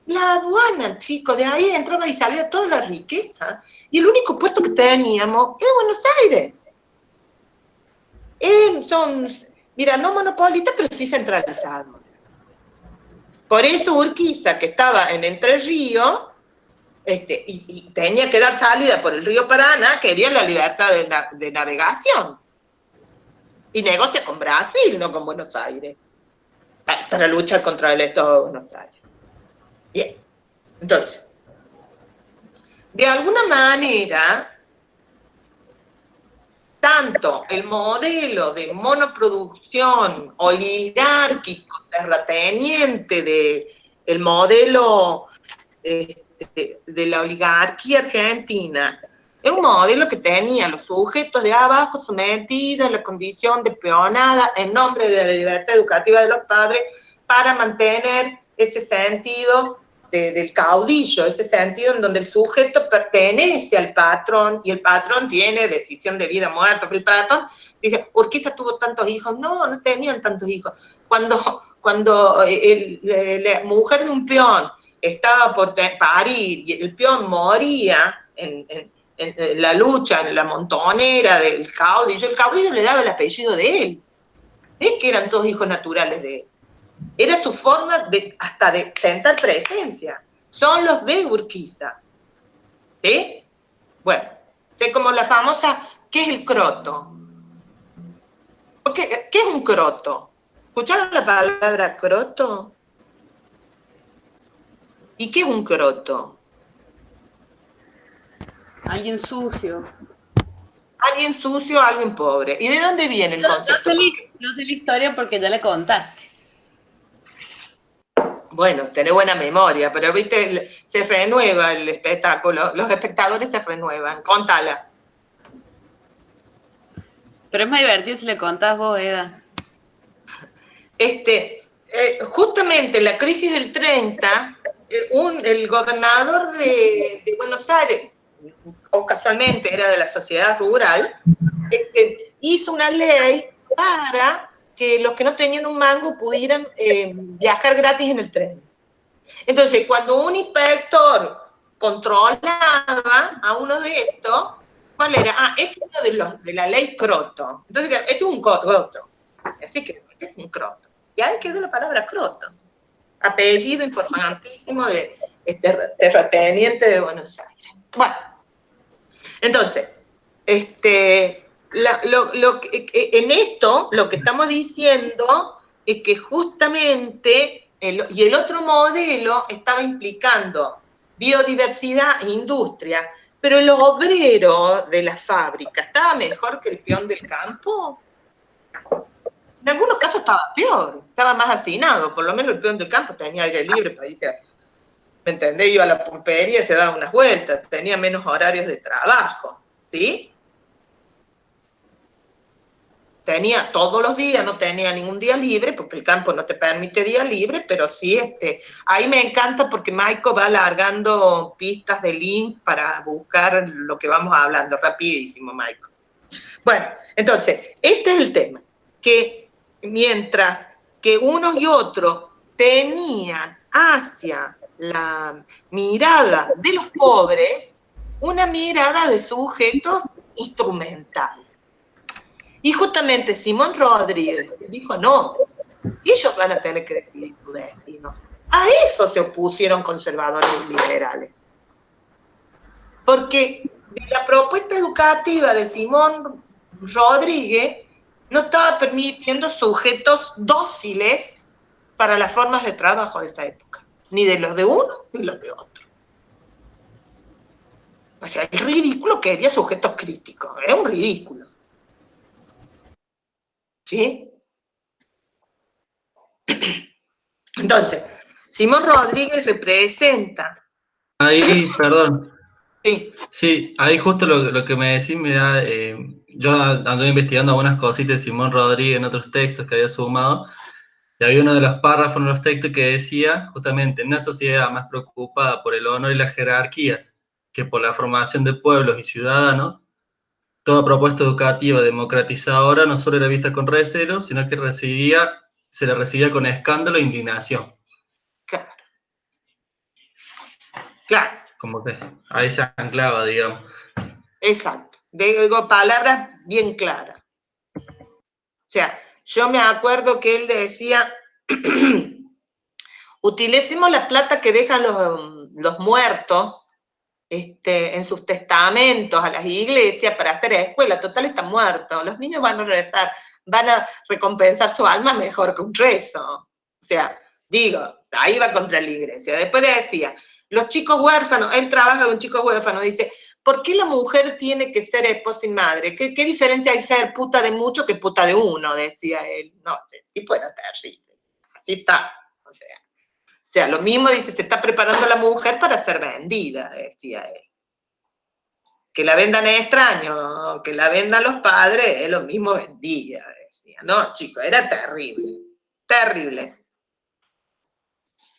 La aduana, chicos, de ahí entraba y salía toda la riqueza. Y el único puerto que teníamos es Buenos Aires. Mira, no monopolistas, pero sí centralizados. Por eso Urquiza, que estaba en Entre Ríos, y tenía que dar salida por el río Paraná, quería la libertad de navegación. Y negocia con Brasil, no con Buenos Aires, para luchar contra el Estado de Buenos Aires. Bien, entonces, de alguna manera, tanto el modelo de monoproducción oligárquico, terrateniente, el modelo de la oligarquía argentina, es un modelo que tenía los sujetos de abajo sometidos a la condición de peonada en nombre de la libertad educativa de los padres para mantener ese sentido del caudillo, ese sentido en donde el sujeto pertenece al patrón y el patrón tiene decisión de vida o muerte. Porque el patrón dice, Urquiza tuvo tantos hijos. No tenían tantos hijos. Cuando la mujer de un peón estaba por parir y el peón moría en la lucha, en la montonera del caudillo, el caudillo le daba el apellido de él. Es que eran todos hijos naturales de él. Era su forma hasta de sentar presencia. Son los de Urquiza. ¿Sí? Bueno, es como la famosa, ¿qué es el croto? ¿Qué es un croto? ¿Escucharon la palabra croto? ¿Y qué es un croto? alguien sucio. Alguien sucio, alguien pobre. ¿Y de dónde viene el concepto? Yo sé la historia porque ya la contaste. Bueno, tenés buena memoria, pero viste, se renueva el espectáculo, los espectadores se renuevan. Contala. Pero es más divertido si le contás vos, Eda. Justamente en la crisis del 30, el gobernador de Buenos Aires, o casualmente era de la sociedad rural, hizo una ley para que los que no tenían un mango pudieran viajar gratis en el tren. Entonces, cuando un inspector controlaba a uno de estos, ¿cuál era? Este es uno de la ley croto. Entonces, este es un croto. Así que es un croto. Y ahí quedó la palabra croto. Apellido importantísimo de terrateniente de Buenos Aires. Bueno, entonces, en esto lo que estamos diciendo es que justamente y el otro modelo estaba implicando biodiversidad e industria, pero el obrero de la fábrica estaba mejor que el peón del campo. En algunos casos estaba peor, estaba más hacinado, por lo menos el peón del campo tenía aire libre para irse, ¿me entendés? Iba a la pulpería y se daba unas vueltas, tenía menos horarios de trabajo, ¿sí? Tenía todos los días, no tenía ningún día libre, porque el campo no te permite día libre, pero sí, ahí me encanta porque Maico va alargando pistas de link para buscar lo que vamos hablando, rapidísimo, Maico. Bueno, entonces, este es el tema, que mientras que unos y otros tenían hacia la mirada de los pobres una mirada de sujetos instrumentales. Y justamente Simón Rodríguez dijo, no, ellos van a tener que decidir su destino. A eso se opusieron conservadores y liberales. Porque de la propuesta educativa de Simón Rodríguez no estaba permitiendo sujetos dóciles para las formas de trabajo de esa época, ni de los de uno ni los de otro. O sea, el ridículo quería sujetos críticos, es un ridículo. ¿Sí? Entonces, Simón Rodríguez representa. Ahí, perdón. Sí. Sí, ahí justo lo que me decís me da. Yo ando investigando algunas cositas de Simón Rodríguez en otros textos que había sumado, y había uno de los párrafos en los textos que decía, justamente, en una sociedad más preocupada por el honor y las jerarquías que por la formación de pueblos y ciudadanos, toda propuesta educativa democratizadora no solo era vista con recelo, sino que se le recibía con escándalo e indignación. Claro. Claro. Como que ahí se anclaba, digamos. Exacto. Digo palabras bien claras. O sea, yo me acuerdo que él decía, utilicemos la plata que dejan los muertos en sus testamentos a las iglesias para hacer escuela. Total, están muertos. Los niños van a rezar, van a recompensar su alma mejor que un rezo. O sea, digo, ahí va contra la iglesia. Después decía, los chicos huérfanos, él trabaja con chicos huérfanos, dice, ¿por qué la mujer tiene que ser esposa y madre? ¿Qué diferencia hay ser puta de mucho que puta de uno? Decía él. No, el tipo era terrible. Así está. O sea, lo mismo dice, se está preparando la mujer para ser vendida, decía él. Que la vendan es extraño, que la vendan los padres, es lo mismo vendía, decía. No, chicos, era terrible. Terrible.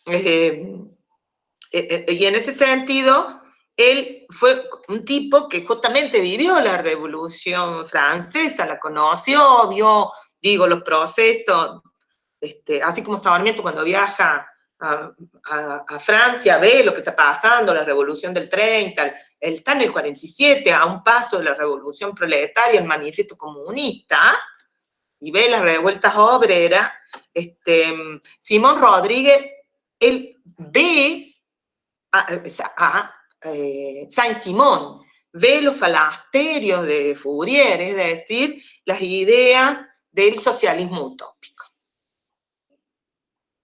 Y en ese sentido, él fue un tipo que justamente vivió la Revolución Francesa, la conoció, vio, digo, los procesos, así como Sarmiento cuando viaja a Francia, ve lo que está pasando, la Revolución del 30, él está en el 47, a un paso de la Revolución Proletaria, el Manifiesto Comunista, y ve las revueltas obreras. Simón Rodríguez, él ve a Saint-Simon, ve los falasterios de Fourier, es decir, las ideas del socialismo utópico.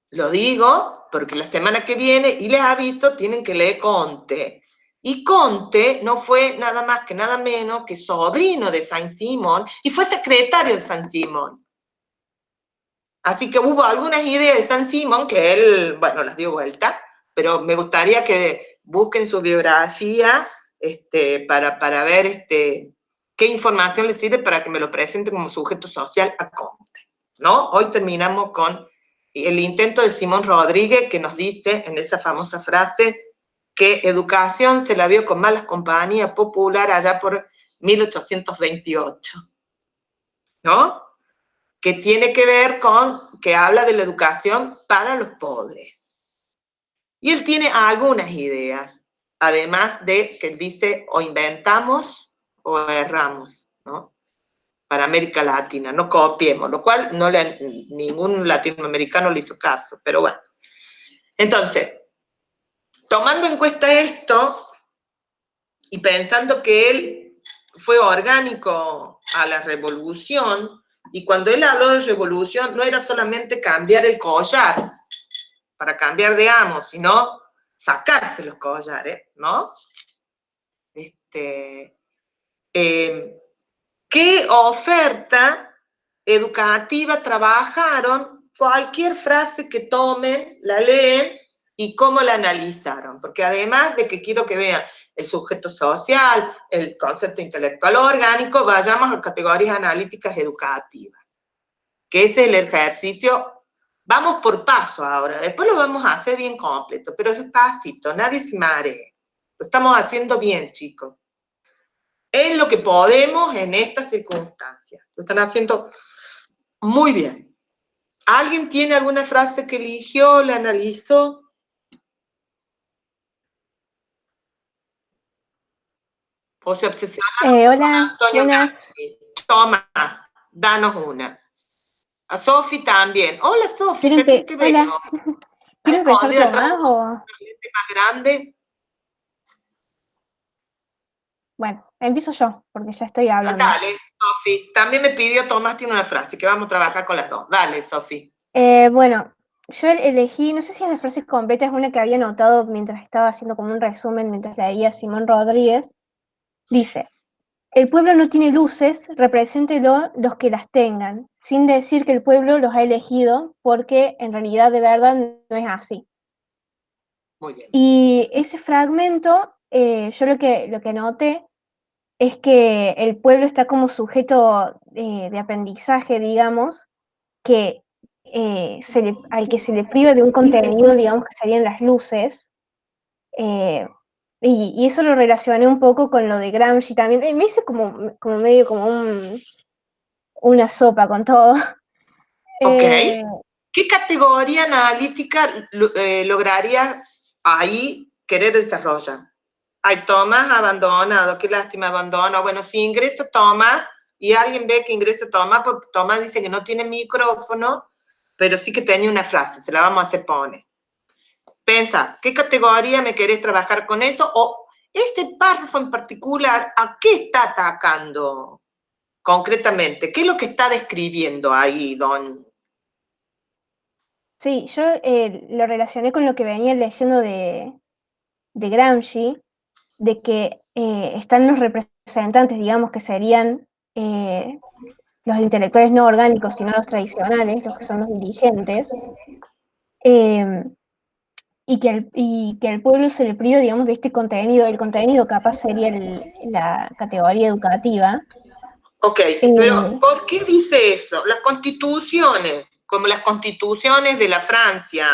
Lo digo porque la semana que viene, y les aviso, tienen que leer Comte. Y Comte no fue nada más que nada menos que sobrino de Saint-Simon y fue secretario de Saint-Simon. Así que hubo algunas ideas de Saint-Simon que él, bueno, las dio vuelta, pero me gustaría que busquen su biografía para ver qué información les sirve para que me lo presente como sujeto social a Comte, ¿no? Hoy terminamos con el intento de Simón Rodríguez, que nos dice en esa famosa frase que educación se la vio con malas compañías popular allá por 1828, ¿no? Que tiene que ver con, que habla de la educación para los pobres. Y él tiene algunas ideas, además de que dice o inventamos o erramos, ¿no? Para América Latina, no copiemos, lo cual ningún latinoamericano le hizo caso, pero bueno. Entonces, tomando en cuenta esto y pensando que él fue orgánico a la revolución, y cuando él habló de revolución no era solamente cambiar el collar para cambiar de amo, sino sacarse los collares, ¿no? ¿Qué oferta educativa trabajaron? Cualquier frase que tomen, la leen y cómo la analizaron. Porque además de que quiero que vean el sujeto social, el concepto intelectual orgánico, vayamos a categorías analíticas educativas. Que ese es el ejercicio. Vamos por paso ahora, después lo vamos a hacer bien completo, pero despacito, nadie se maree. Lo estamos haciendo bien, chicos. Es lo que podemos en estas circunstancias. Lo están haciendo muy bien. ¿Alguien tiene alguna frase que eligió, la analizó? ¿O se obsesiona? Hola, buenas. Tomás, danos una. A Sofi también. Hola, Sofi, Hola. veo. ¿Quiero empezar Tomás o...? Más grande. Bueno, empiezo yo, porque ya estoy hablando. Dale, Sofi. También me pidió Tomás, tiene una frase, que vamos a trabajar con las dos. Dale, Sofi. Bueno, yo elegí, no sé si es la frase completa, es una que había notado mientras estaba haciendo como un resumen, mientras leía a Simón Rodríguez. Dice, el pueblo no tiene luces, represéntelo los que las tengan, sin decir que el pueblo los ha elegido, porque en realidad de verdad no es así. Muy bien. Y ese fragmento, yo lo que noté es que el pueblo está como sujeto de aprendizaje, digamos, que al que se le priva de un contenido, digamos, que serían las luces, y eso lo relacioné un poco con lo de Gramsci también. Me hice como medio como una sopa con todo. Ok. ¿Qué categoría analítica lograrías ahí querer desarrollar? Ay, Tomás abandonado, qué lástima, abandono. Bueno, si ingresa Tomás y alguien ve que ingresa Tomás, pues Tomás dice que no tiene micrófono, pero sí que tenía una frase, se la vamos a hacer poner. Pensa, ¿qué categoría me querés trabajar con eso? O este párrafo en particular, ¿a qué está atacando concretamente? ¿Qué es lo que está describiendo ahí, don? Sí, yo lo relacioné con lo que venía leyendo de Gramsci, de que están los representantes, digamos, que serían los intelectuales no orgánicos, sino los tradicionales, los que son los dirigentes, y que al pueblo se le priva, digamos, de este contenido. El contenido capaz sería la categoría educativa. Ok, pero ¿por qué dice eso? Las constituciones, como las constituciones de la Francia,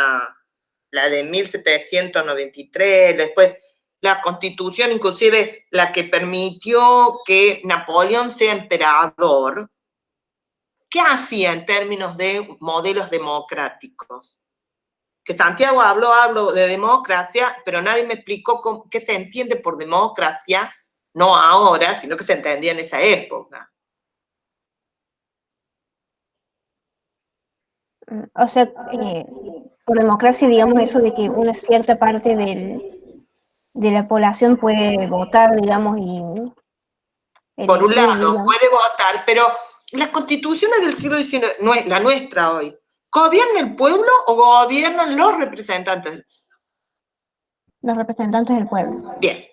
la de 1793, después la constitución, inclusive la que permitió que Napoleón sea emperador, ¿qué hacía en términos de modelos democráticos? Que Santiago habló de democracia, pero nadie me explicó qué se entiende por democracia, no ahora, sino que se entendía en esa época. O sea, por democracia, digamos, eso de que una cierta parte de la población puede votar, digamos, y por un lado, digamos, puede votar, pero las constituciones del siglo XIX, no es la nuestra hoy, ¿gobierna el pueblo o gobiernan los representantes? Los representantes del pueblo. Bien,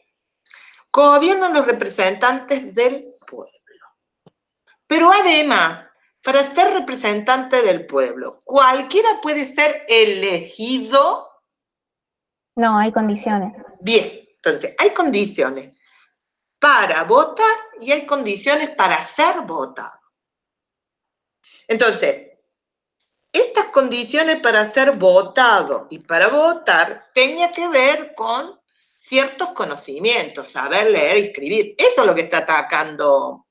gobiernan los representantes del pueblo. Pero además, para ser representante del pueblo, ¿cualquiera puede ser elegido? No, hay condiciones. Bien, entonces, hay condiciones para votar y hay condiciones para ser votado. Entonces, estas condiciones para ser votado y para votar tenía que ver con ciertos conocimientos, saber leer y escribir. Eso es lo que está atacando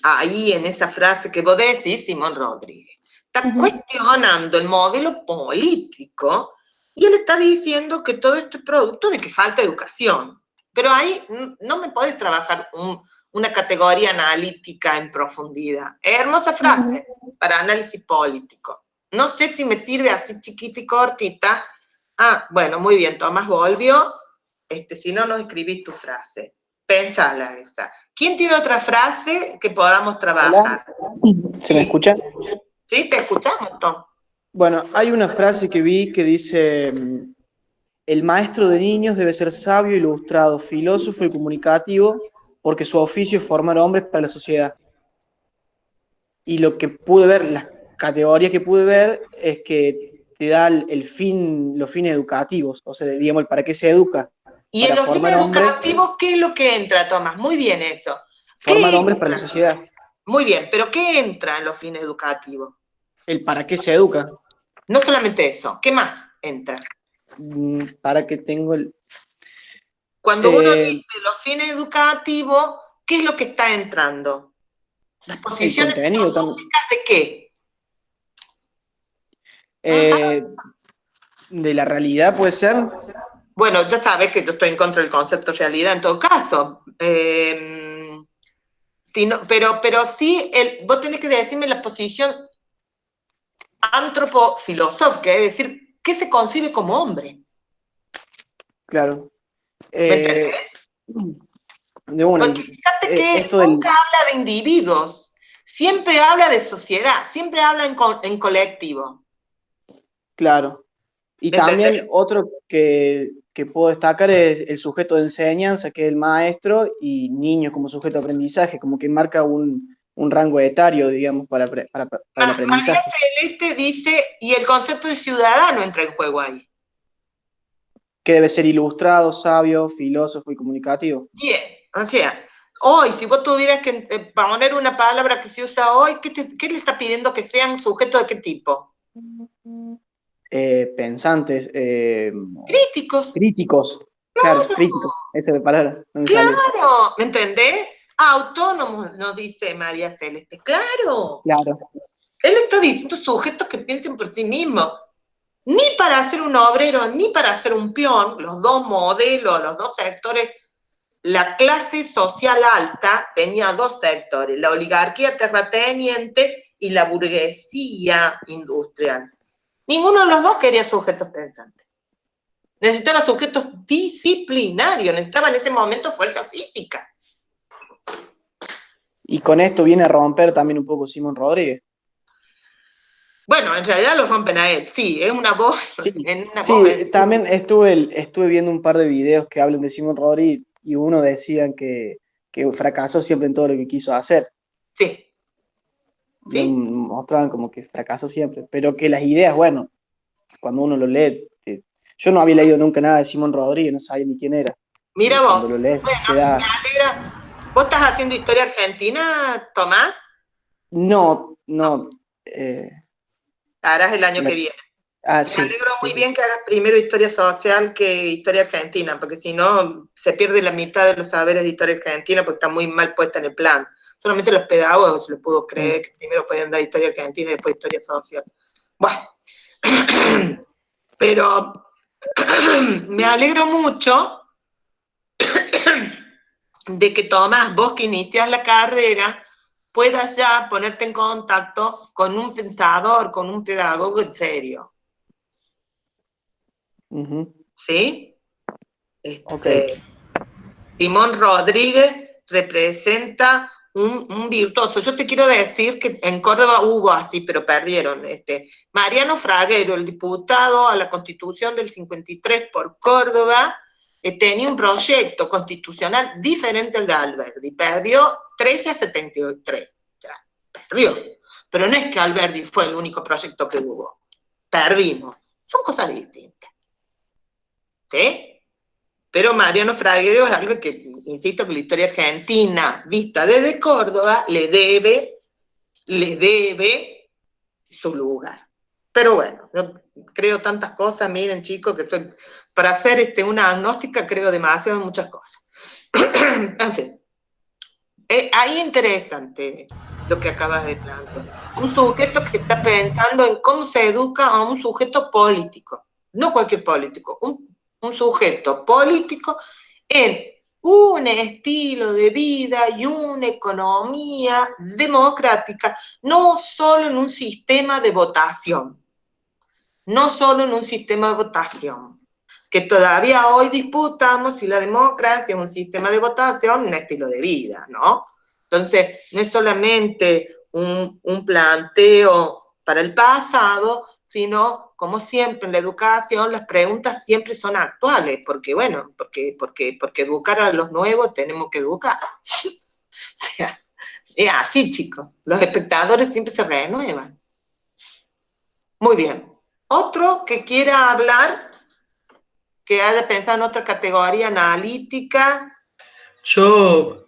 ahí en esa frase que vos decís, Simón Rodríguez. Está cuestionando el modelo político y él está diciendo que todo esto es producto de que falta educación. Pero ahí no me podés trabajar una categoría analítica en profundidad. Hermosa frase para análisis político. No sé si me sirve así chiquita y cortita. Ah, bueno, muy bien, Tomás volvió. Si no, escribís tu frase. Pensala esa. ¿Quién tiene otra frase que podamos trabajar? Hola. ¿Se me escucha? Sí, te escuchamos, Tom. Bueno, hay una frase que vi que dice: el maestro de niños debe ser sabio, ilustrado, filósofo y comunicativo, porque su oficio es formar hombres para la sociedad. Y lo que pude ver, las categorías que pude ver, es que te da los fines educativos, o sea, digamos, el para qué se educa. Y en los fines educativos, ¿qué es lo que entra, Tomás? Muy bien eso. Formar hombres para la sociedad. Muy bien, pero ¿qué entra en los fines educativos? El para qué se educa. No solamente eso, ¿qué más entra? Para que tengo el... Cuando uno dice los fines educativos, ¿qué es lo que está entrando? ¿Las posiciones filosóficas de qué? De la realidad, ¿puede ser? Bueno, ya sabes que yo estoy en contra del concepto de realidad en todo caso. Pero sí, vos tenés que decirme la posición antropofilosófica, es decir, ¿qué se concibe como hombre? Claro. ¿Me entendés? De una. Porque fíjate que esto del- nunca habla de individuos, siempre habla de sociedad, siempre habla en colectivo. Claro. Y ¿Me también entendés? otro que puedo destacar es el sujeto de enseñanza, que es el maestro, y niño como sujeto de aprendizaje, como que marca un rango etario, digamos, para el María aprendizaje. Celeste dice, y el concepto de ciudadano entra en juego ahí. Que debe ser ilustrado, sabio, filósofo y comunicativo. Bien, o sea, hoy, si vos tuvieras que poner una palabra que se usa hoy, ¿qué le está pidiendo que sean sujetos de qué tipo? Pensantes, Críticos. críticos. Claro, críticos. Esa es la palabra, no me sale. Claro, ¿me entendés? Autónomos, nos dice María Celeste. Claro. Claro. Él está diciendo sujetos que piensen por sí mismos. Ni para ser un obrero, ni para ser un peón, los dos modelos, los dos sectores. La clase social alta tenía dos sectores, la oligarquía terrateniente y la burguesía industrial. Ninguno de los dos quería sujetos pensantes. Necesitaba sujetos disciplinarios, necesitaba en ese momento fuerza física. Y con esto viene a romper también un poco Simón Rodríguez. Bueno, en realidad lo rompen a él, sí, es una voz. Sí, En una sí, voz también estuve viendo un par de videos que hablan de Simón Rodríguez y uno decían que fracasó siempre en todo lo que quiso hacer. sí. ¿Sí? Mostraban como que fracasó siempre, pero que las ideas, bueno, cuando uno lo lee, yo no había leído nunca nada de Simón Rodríguez, no sabía ni quién era. Mira Y vos, cuando lo lees, bueno, te da... me alegra. ¿Vos estás haciendo historia argentina, Tomás? No, Harás el año que viene. sí. Me alegro muy Sí. bien que hagas primero historia social que historia argentina, porque si no se pierde la mitad de los saberes de historia argentina porque está muy mal puesta en el plan. Solamente los pedagogos se los puedo creer que primero pueden dar historia argentina y después historia social. Bueno, pero me alegro mucho de que Tomás, vos que inicias la carrera, puedas ya ponerte en contacto con un pensador, con un pedagogo en serio. ¿Sí? Ok. Simón Rodríguez representa un virtuoso. Yo te quiero decir que en Córdoba hubo así, pero perdieron. Mariano Fraguero, el diputado a la Constitución del 53 por Córdoba, tenía un proyecto constitucional diferente al de Alberdi. Perdió 13-73. O sea, perdió. Pero no es que Alberdi fue el único proyecto que hubo. Perdimos. Son cosas distintas. ¿Sí? Pero Mariano Fraguero es algo que, insisto, que la historia argentina, vista desde Córdoba, le debe su lugar. Pero bueno, yo creo tantas cosas, miren chicos, que para hacer una agnóstica creo demasiado en muchas cosas. En fin, ahí interesante lo que acabas de plantear. Un sujeto que está pensando en cómo se educa a un sujeto político, no cualquier político, un sujeto político en un estilo de vida y una economía democrática, no solo en un sistema de votación, que todavía hoy disputamos si la democracia es un sistema de votación, un estilo de vida, ¿no? Entonces, no es solamente un planteo para el pasado, sino, como siempre en la educación, las preguntas siempre son actuales, porque bueno, porque educar a los nuevos tenemos que educar. O sea, es así, chicos. Los espectadores siempre se renuevan. Muy bien. Otro que quiera hablar, que haya pensado en otra categoría analítica. Yo,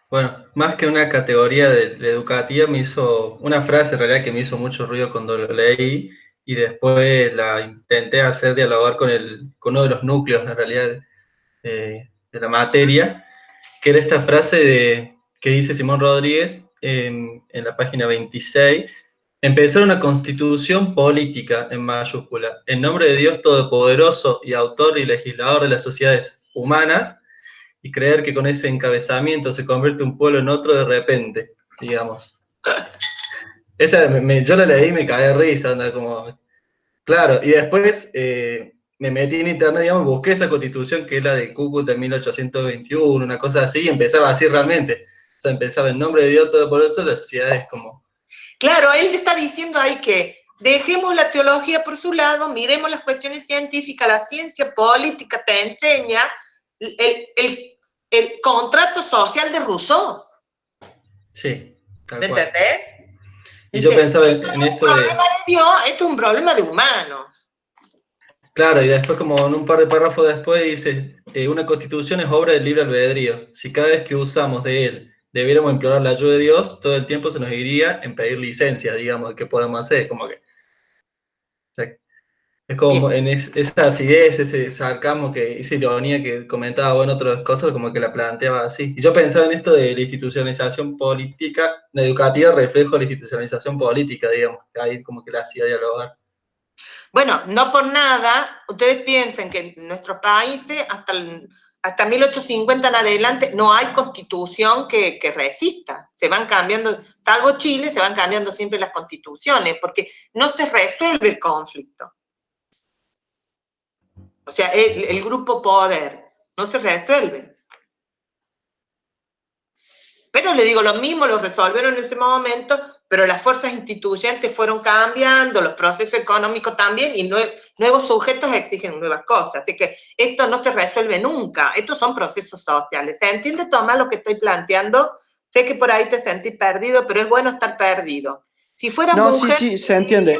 bueno, más que una categoría de educativa, me hizo una frase en realidad que me hizo mucho ruido cuando lo leí y después la intenté hacer dialogar con uno de los núcleos en realidad de la materia, que era esta frase que dice Simón Rodríguez en la página 26, empezar una constitución política en mayúscula, en nombre de Dios Todopoderoso y autor y legislador de las sociedades humanas, y creer que con ese encabezamiento se convierte un pueblo en otro de repente, digamos. Esa yo la leí y me caí de risa, anda como... Claro, y después me metí en internet, digamos, busqué esa constitución que es la de Cúcuta de 1821, una cosa así, y empezaba así realmente. O sea, empezaba en nombre de Dios, todo por eso, la sociedad es como... Claro, él te está diciendo ahí que dejemos la teología por su lado, miremos las cuestiones científicas, la ciencia política te enseña el contrato social de Rousseau. Sí, tal ¿Me cual. entendés? Y yo Dice, pensaba esto en no es un esto de... problema de Dios, esto es un problema de humanos. Claro, y después como en un par de párrafos después dice, una constitución es obra del libre albedrío. Si cada vez que usamos de él debiéramos implorar la ayuda de Dios, todo el tiempo se nos iría en pedir licencia, digamos, de qué podemos hacer. Como que, o sea, es como Bien. en esa acidez, ese sarcasmo, esa ironía que comentaba vos en otras cosas, como que la planteaba así. Y yo pensaba en esto de la institucionalización política, la educativa reflejo de la institucionalización política, digamos, que ahí como que la hacía dialogar. Bueno, no por nada, ustedes piensen que en nuestros países, hasta 1850 en adelante, no hay constitución que resista. Se van cambiando, salvo Chile, se van cambiando siempre las constituciones, porque no se resuelve el conflicto. O sea, el grupo poder no se resuelve. Pero le digo, lo mismo lo resolvieron en ese momento, pero las fuerzas instituyentes fueron cambiando, los procesos económicos también, y nuevos sujetos exigen nuevas cosas. Así que esto no se resuelve nunca. Estos son procesos sociales. ¿Se entiende, Tomás, lo que estoy planteando? Sé que por ahí te sentís perdido, pero es bueno estar perdido. Si fueras No, mujer, sí, se entiende.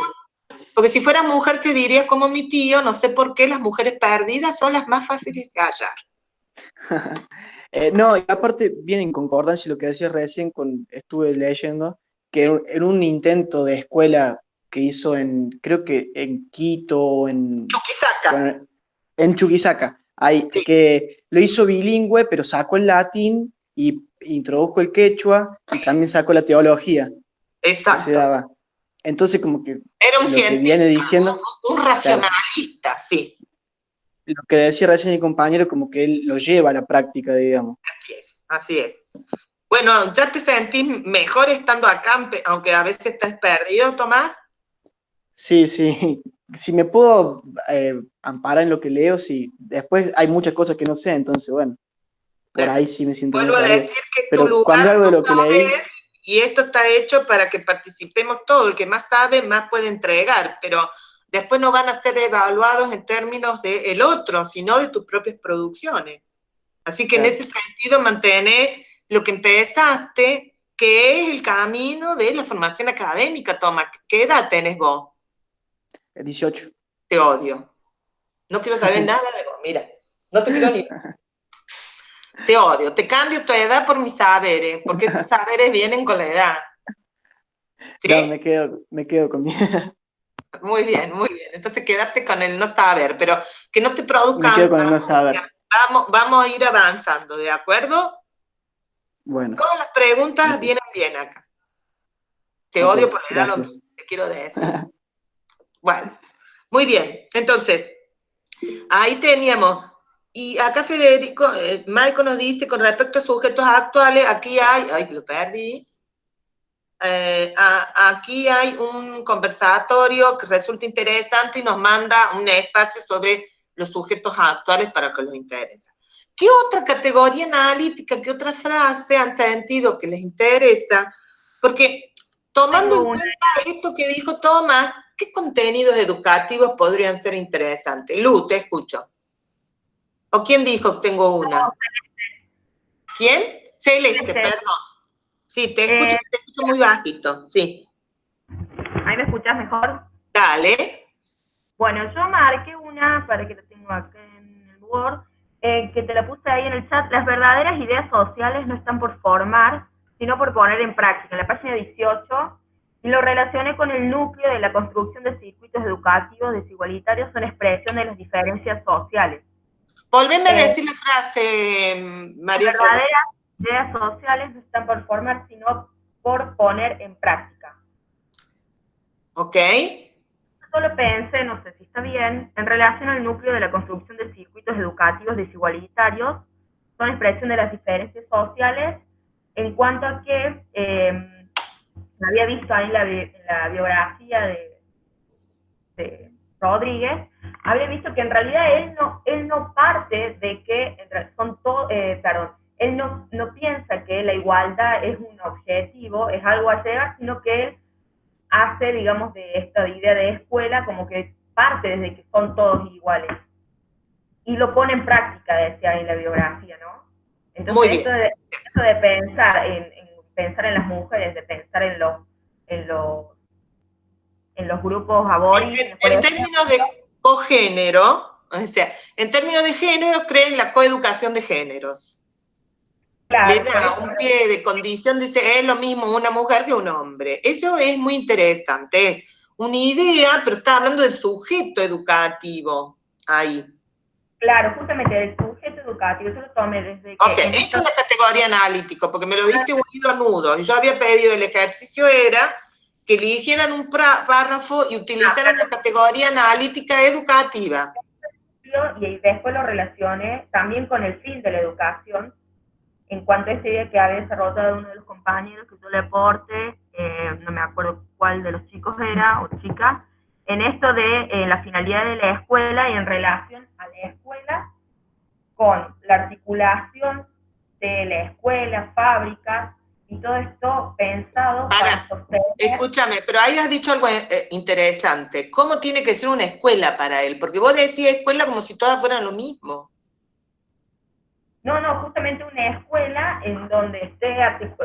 porque si fueras mujer te diría como mi tío, no sé por qué las mujeres perdidas son las más fáciles de hallar. No, y aparte viene en concordancia lo que decías recién, estuve leyendo, que en un intento de escuela que hizo creo que en Quito, Chuquisaca. bueno, en Chuquisaca, Sí. que lo hizo bilingüe, pero sacó el latín y introdujo el quechua y también sacó la teología que se Exacto. daba. Entonces, como que Era un lo que viene científico, diciendo, un racionalista, sí. lo que decía recién mi compañero, como que él lo lleva a la práctica, digamos. Así es, así es. Bueno, ¿ya te sentís mejor estando acá, aunque a veces estás perdido, Tomás? Sí, sí. Si me puedo amparar en lo que leo, sí. Después hay muchas cosas que no sé, entonces, bueno, por ahí sí me siento Vuelvo medio a perdido. decir que tu Pero cuando lugar algo de no lo que leí, saber, y esto está hecho para que participemos todos. El que más sabe, más puede entregar, pero después no van a ser evaluados en términos del otro, sino de tus propias producciones. Así que en claro, ese sentido, mantener lo que empezaste, que es el camino de la formación académica, Tomás. ¿Qué edad tenés vos? 18. Te odio. No quiero saber nada de vos. Mira, no te quiero ni... Te odio. Te cambio tu edad por mis saberes, porque estos saberes vienen con la edad. ¿Sí? No, me quedo con mi... Muy bien, muy bien. Entonces quédate con el no saber, pero que no te Me produzca quedo con el no saber. Vamos a ir avanzando, ¿de acuerdo? Bueno, Todas las preguntas vienen bien acá. Te ok, odio por la edad, lo gracias. mismo, te quiero decir. Bueno, muy bien. Entonces, ahí teníamos. Y acá Federico, Maico nos dice, con respecto a sujetos actuales, aquí hay, ay, lo perdí. Aquí hay un conversatorio que resulta interesante y nos manda un espacio sobre los sujetos actuales para que les interese. ¿Qué otra categoría analítica, qué otra frase han sentido que les interesa? Porque tomando en cuenta esto que dijo Tomás, ¿qué contenidos educativos podrían ser interesantes? Lu, te escucho. ¿O quién dijo que tengo una? ¿Quién? Celeste, perdón. Sí, te escucho muy bajito, sí. ¿Ahí me escuchás mejor? Dale. Bueno, yo marqué una, para que la tengo acá en el Word, que te la puse ahí en el chat. Las verdaderas ideas sociales no están por formar, sino por poner en práctica. En la página 18, y lo relacioné con el núcleo de la construcción de circuitos educativos desigualitarios, son expresión de las diferencias sociales. Volveme a decir la frase, María. Las verdaderas ideas sociales no están por formar, sino por poner en práctica. Ok. Solo pensé, no sé si está bien, en relación al núcleo de la construcción de circuitos educativos desigualitarios, son expresión de las diferencias sociales, en cuanto a que había visto ahí en la biografía de Rodríguez, habría visto que en realidad él no parte de que son todos, él no piensa que la igualdad es un objetivo, es algo a llegar, sino que él hace, digamos, de esta idea de escuela como que parte desde que son todos iguales. Y lo pone en práctica, decía en la biografía, ¿no? Entonces, esto de pensar pensar en las mujeres, de pensar en los grupos aborígenes. En términos de cogénero, o sea, en términos de género, creen la coeducación de géneros. Claro, le da un pie de condición, dice, es lo mismo una mujer que un hombre. Eso es muy interesante, es una idea, pero está hablando del sujeto educativo, ahí. Claro, justamente del sujeto educativo, eso lo tomé desde que... Ok, esa es la categoría analítico, porque me lo diste unido a nudo. Yo había pedido, el ejercicio era que eligieran un párrafo y utilizaran la categoría analítica educativa. Y después lo relacioné también con el fin de la educación, en cuanto a esa idea que había desarrollado uno de los compañeros, que yo le aporte, no me acuerdo cuál de los chicos era, o chicas, en esto de la finalidad de la escuela y en relación a la escuela con la articulación de la escuela, fábricas, y todo esto pensado para sostener... Escúchame, pero ahí has dicho algo interesante. ¿Cómo tiene que ser una escuela para él? Porque vos decís escuela como si todas fueran lo mismo. No, justamente una escuela en donde esté,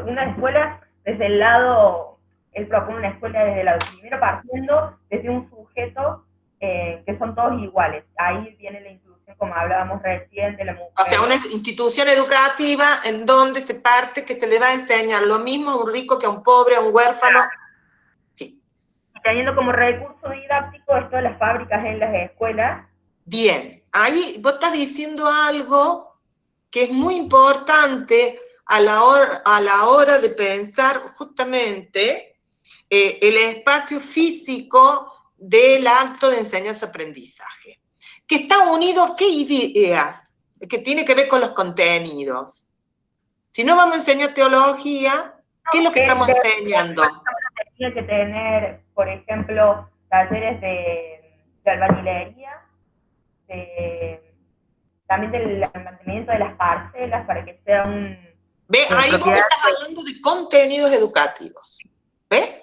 una escuela desde el lado, él propone una escuela desde el lado, primero partiendo desde un sujeto que son todos iguales. Ahí viene la inclusión, como hablábamos recién, de la mujer. O sea, una institución educativa en donde se parte que se le va a enseñar lo mismo a un rico que a un pobre, a un huérfano. Sí. Y teniendo como recurso didáctico esto de las fábricas en las escuelas. Bien, ahí vos estás diciendo algo que es muy importante a la hora de pensar justamente el espacio físico del acto de enseñanza-aprendizaje, que está unido a qué ideas, que tiene que ver con los contenidos. Si no vamos a enseñar teología, ¿qué es lo que estamos enseñando? Tiene que tener, por ejemplo, talleres de albañilería, también del mantenimiento de las parcelas para que sea un... ¿Ve? Ahí vos estás hablando de contenidos educativos. ¿Ves?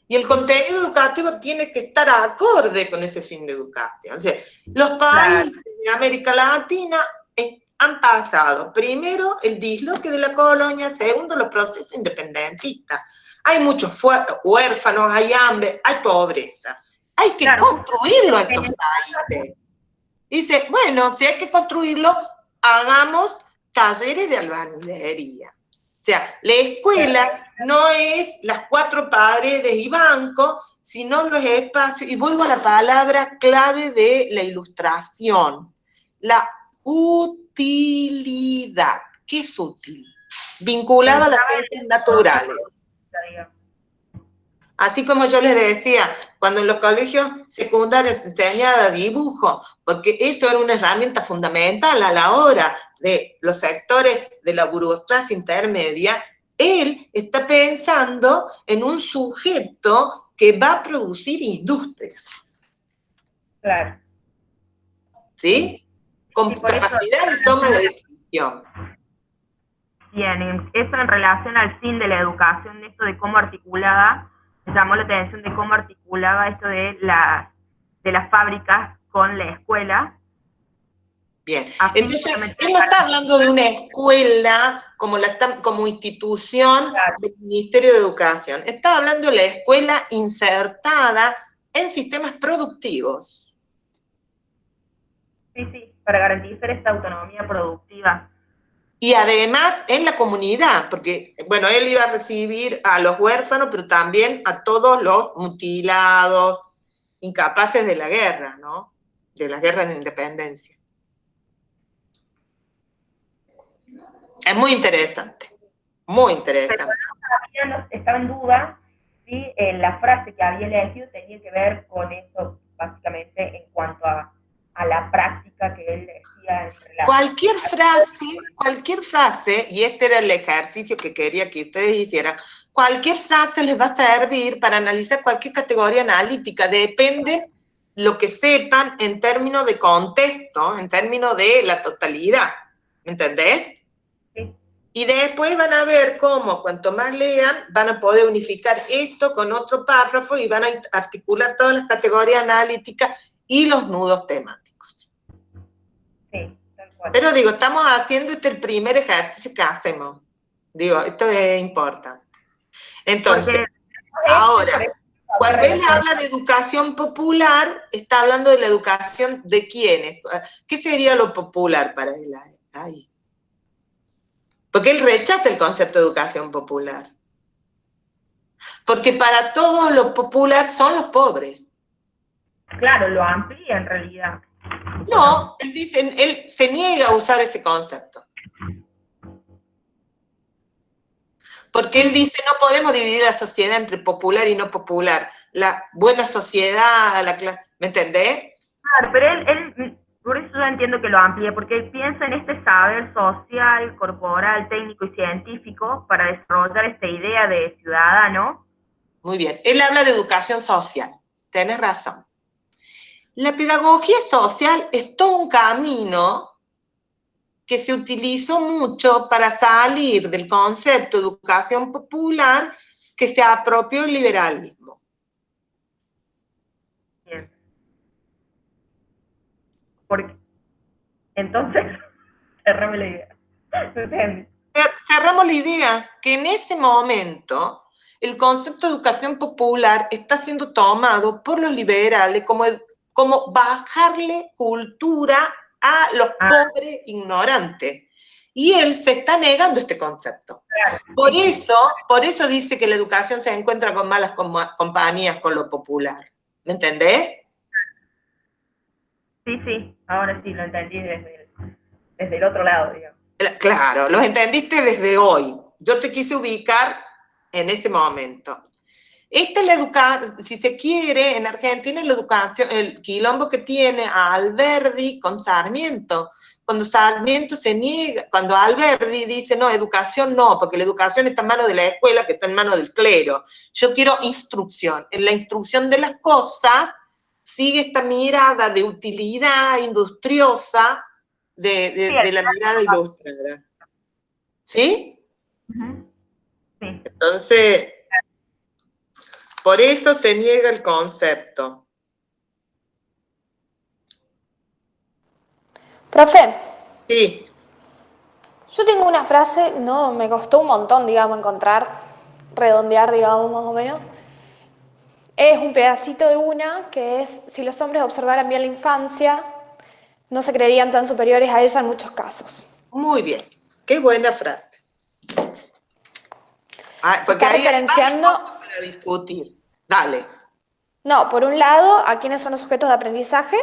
Y el contenido educativo tiene que estar acorde con ese fin de educación. O sea, los países de América Latina han pasado, primero, el disloque de la colonia, segundo, los procesos independentistas. Hay muchos huérfanos, hay hambre, hay pobreza. Hay que construirlo a estos países. Dice, bueno, si hay que construirlo, hagamos talleres de albañilería. O sea, la escuela no es las 4 paredes y bancos, sino los espacios, y vuelvo a la palabra clave de la ilustración, la utilidad. ¿Qué es útil? Vinculado a las ciencias naturales. Así como yo les decía, cuando en los colegios secundarios se enseñaba dibujo, porque eso era una herramienta fundamental a la hora de los sectores de la burocracia intermedia, él está pensando en un sujeto que va a producir industrias. Claro. ¿Sí? Con capacidad de toma de decisión. Bien, eso en relación al fin de la educación, esto de cómo articulaba, me llamó la atención de cómo articulaba esto de las fábricas con la escuela. Bien, entonces él no está hablando de una escuela como institución del Ministerio de Educación, está hablando de la escuela insertada en sistemas productivos. Sí, para garantizar esta autonomía productiva. Y además en la comunidad, porque, bueno, él iba a recibir a los huérfanos, pero también a todos los mutilados, incapaces de la guerra, ¿no? De la guerra de independencia. Es muy interesante, muy interesante. Pero no estaba en duda si la frase que había elegido tenía que ver con eso, básicamente, en cuanto a la práctica que él decía en relación. Cualquier frase, y este era el ejercicio que quería que ustedes hicieran, cualquier frase les va a servir para analizar cualquier categoría analítica, depende lo que sepan en términos de contexto, en términos de la totalidad, ¿me entendés? Sí. Y después van a ver cómo, cuanto más lean, van a poder unificar esto con otro párrafo y van a articular todas las categorías analíticas y los nudos temáticos. Sí, tal cual. Pero digo, estamos haciendo el primer ejercicio que hacemos. Digo, esto es importante. Entonces, ahora, cuando él habla de educación popular, está hablando de la educación de quiénes. ¿Qué sería lo popular para él ahí? Porque él rechaza el concepto de educación popular. Porque para todos lo popular son los pobres. Claro, lo amplía en realidad. No, él se niega a usar ese concepto. Porque él dice, no podemos dividir la sociedad entre popular y no popular. La buena sociedad, ¿me entendés? Claro, pero él, por eso yo entiendo que lo amplíe, porque él piensa en este saber social, corporal, técnico y científico para desarrollar esta idea de ciudadano. Muy bien, él habla de educación social, tenés razón. La pedagogía social es todo un camino que se utilizó mucho para salir del concepto de educación popular que se apropió el liberalismo. Bien. Porque, entonces, cerrame la idea. Cerramos la idea que en ese momento el concepto de educación popular está siendo tomado por los liberales como bajarle cultura a los pobres ignorantes. Y él se está negando este concepto. Por eso dice que la educación se encuentra con malas compañías con lo popular. ¿Me entendés? Sí, ahora sí lo entendí desde el otro lado, digamos. Claro, los entendiste desde hoy. Yo te quise ubicar en ese momento. Esta es la educación, si se quiere, en Argentina la educación, el quilombo que tiene a Alberdi con Sarmiento. Cuando Sarmiento se niega, cuando Alberdi dice, no, educación no, porque la educación está en manos de la escuela, que está en manos del clero. Yo quiero instrucción. En la instrucción de las cosas sigue esta mirada de utilidad industriosa de la mirada ilustrada. ¿Sí? Sí. Entonces, por eso se niega el concepto. Profe. Sí. Yo tengo una frase, no, me costó un montón, digamos, encontrar, redondear, digamos, más o menos. Es un pedacito de una que es, si los hombres observaran bien la infancia, no se creerían tan superiores a ella en muchos casos. Muy bien, qué buena frase. Porque está referenciando para discutir. Dale. No, por un lado, a quiénes son los sujetos de aprendizaje.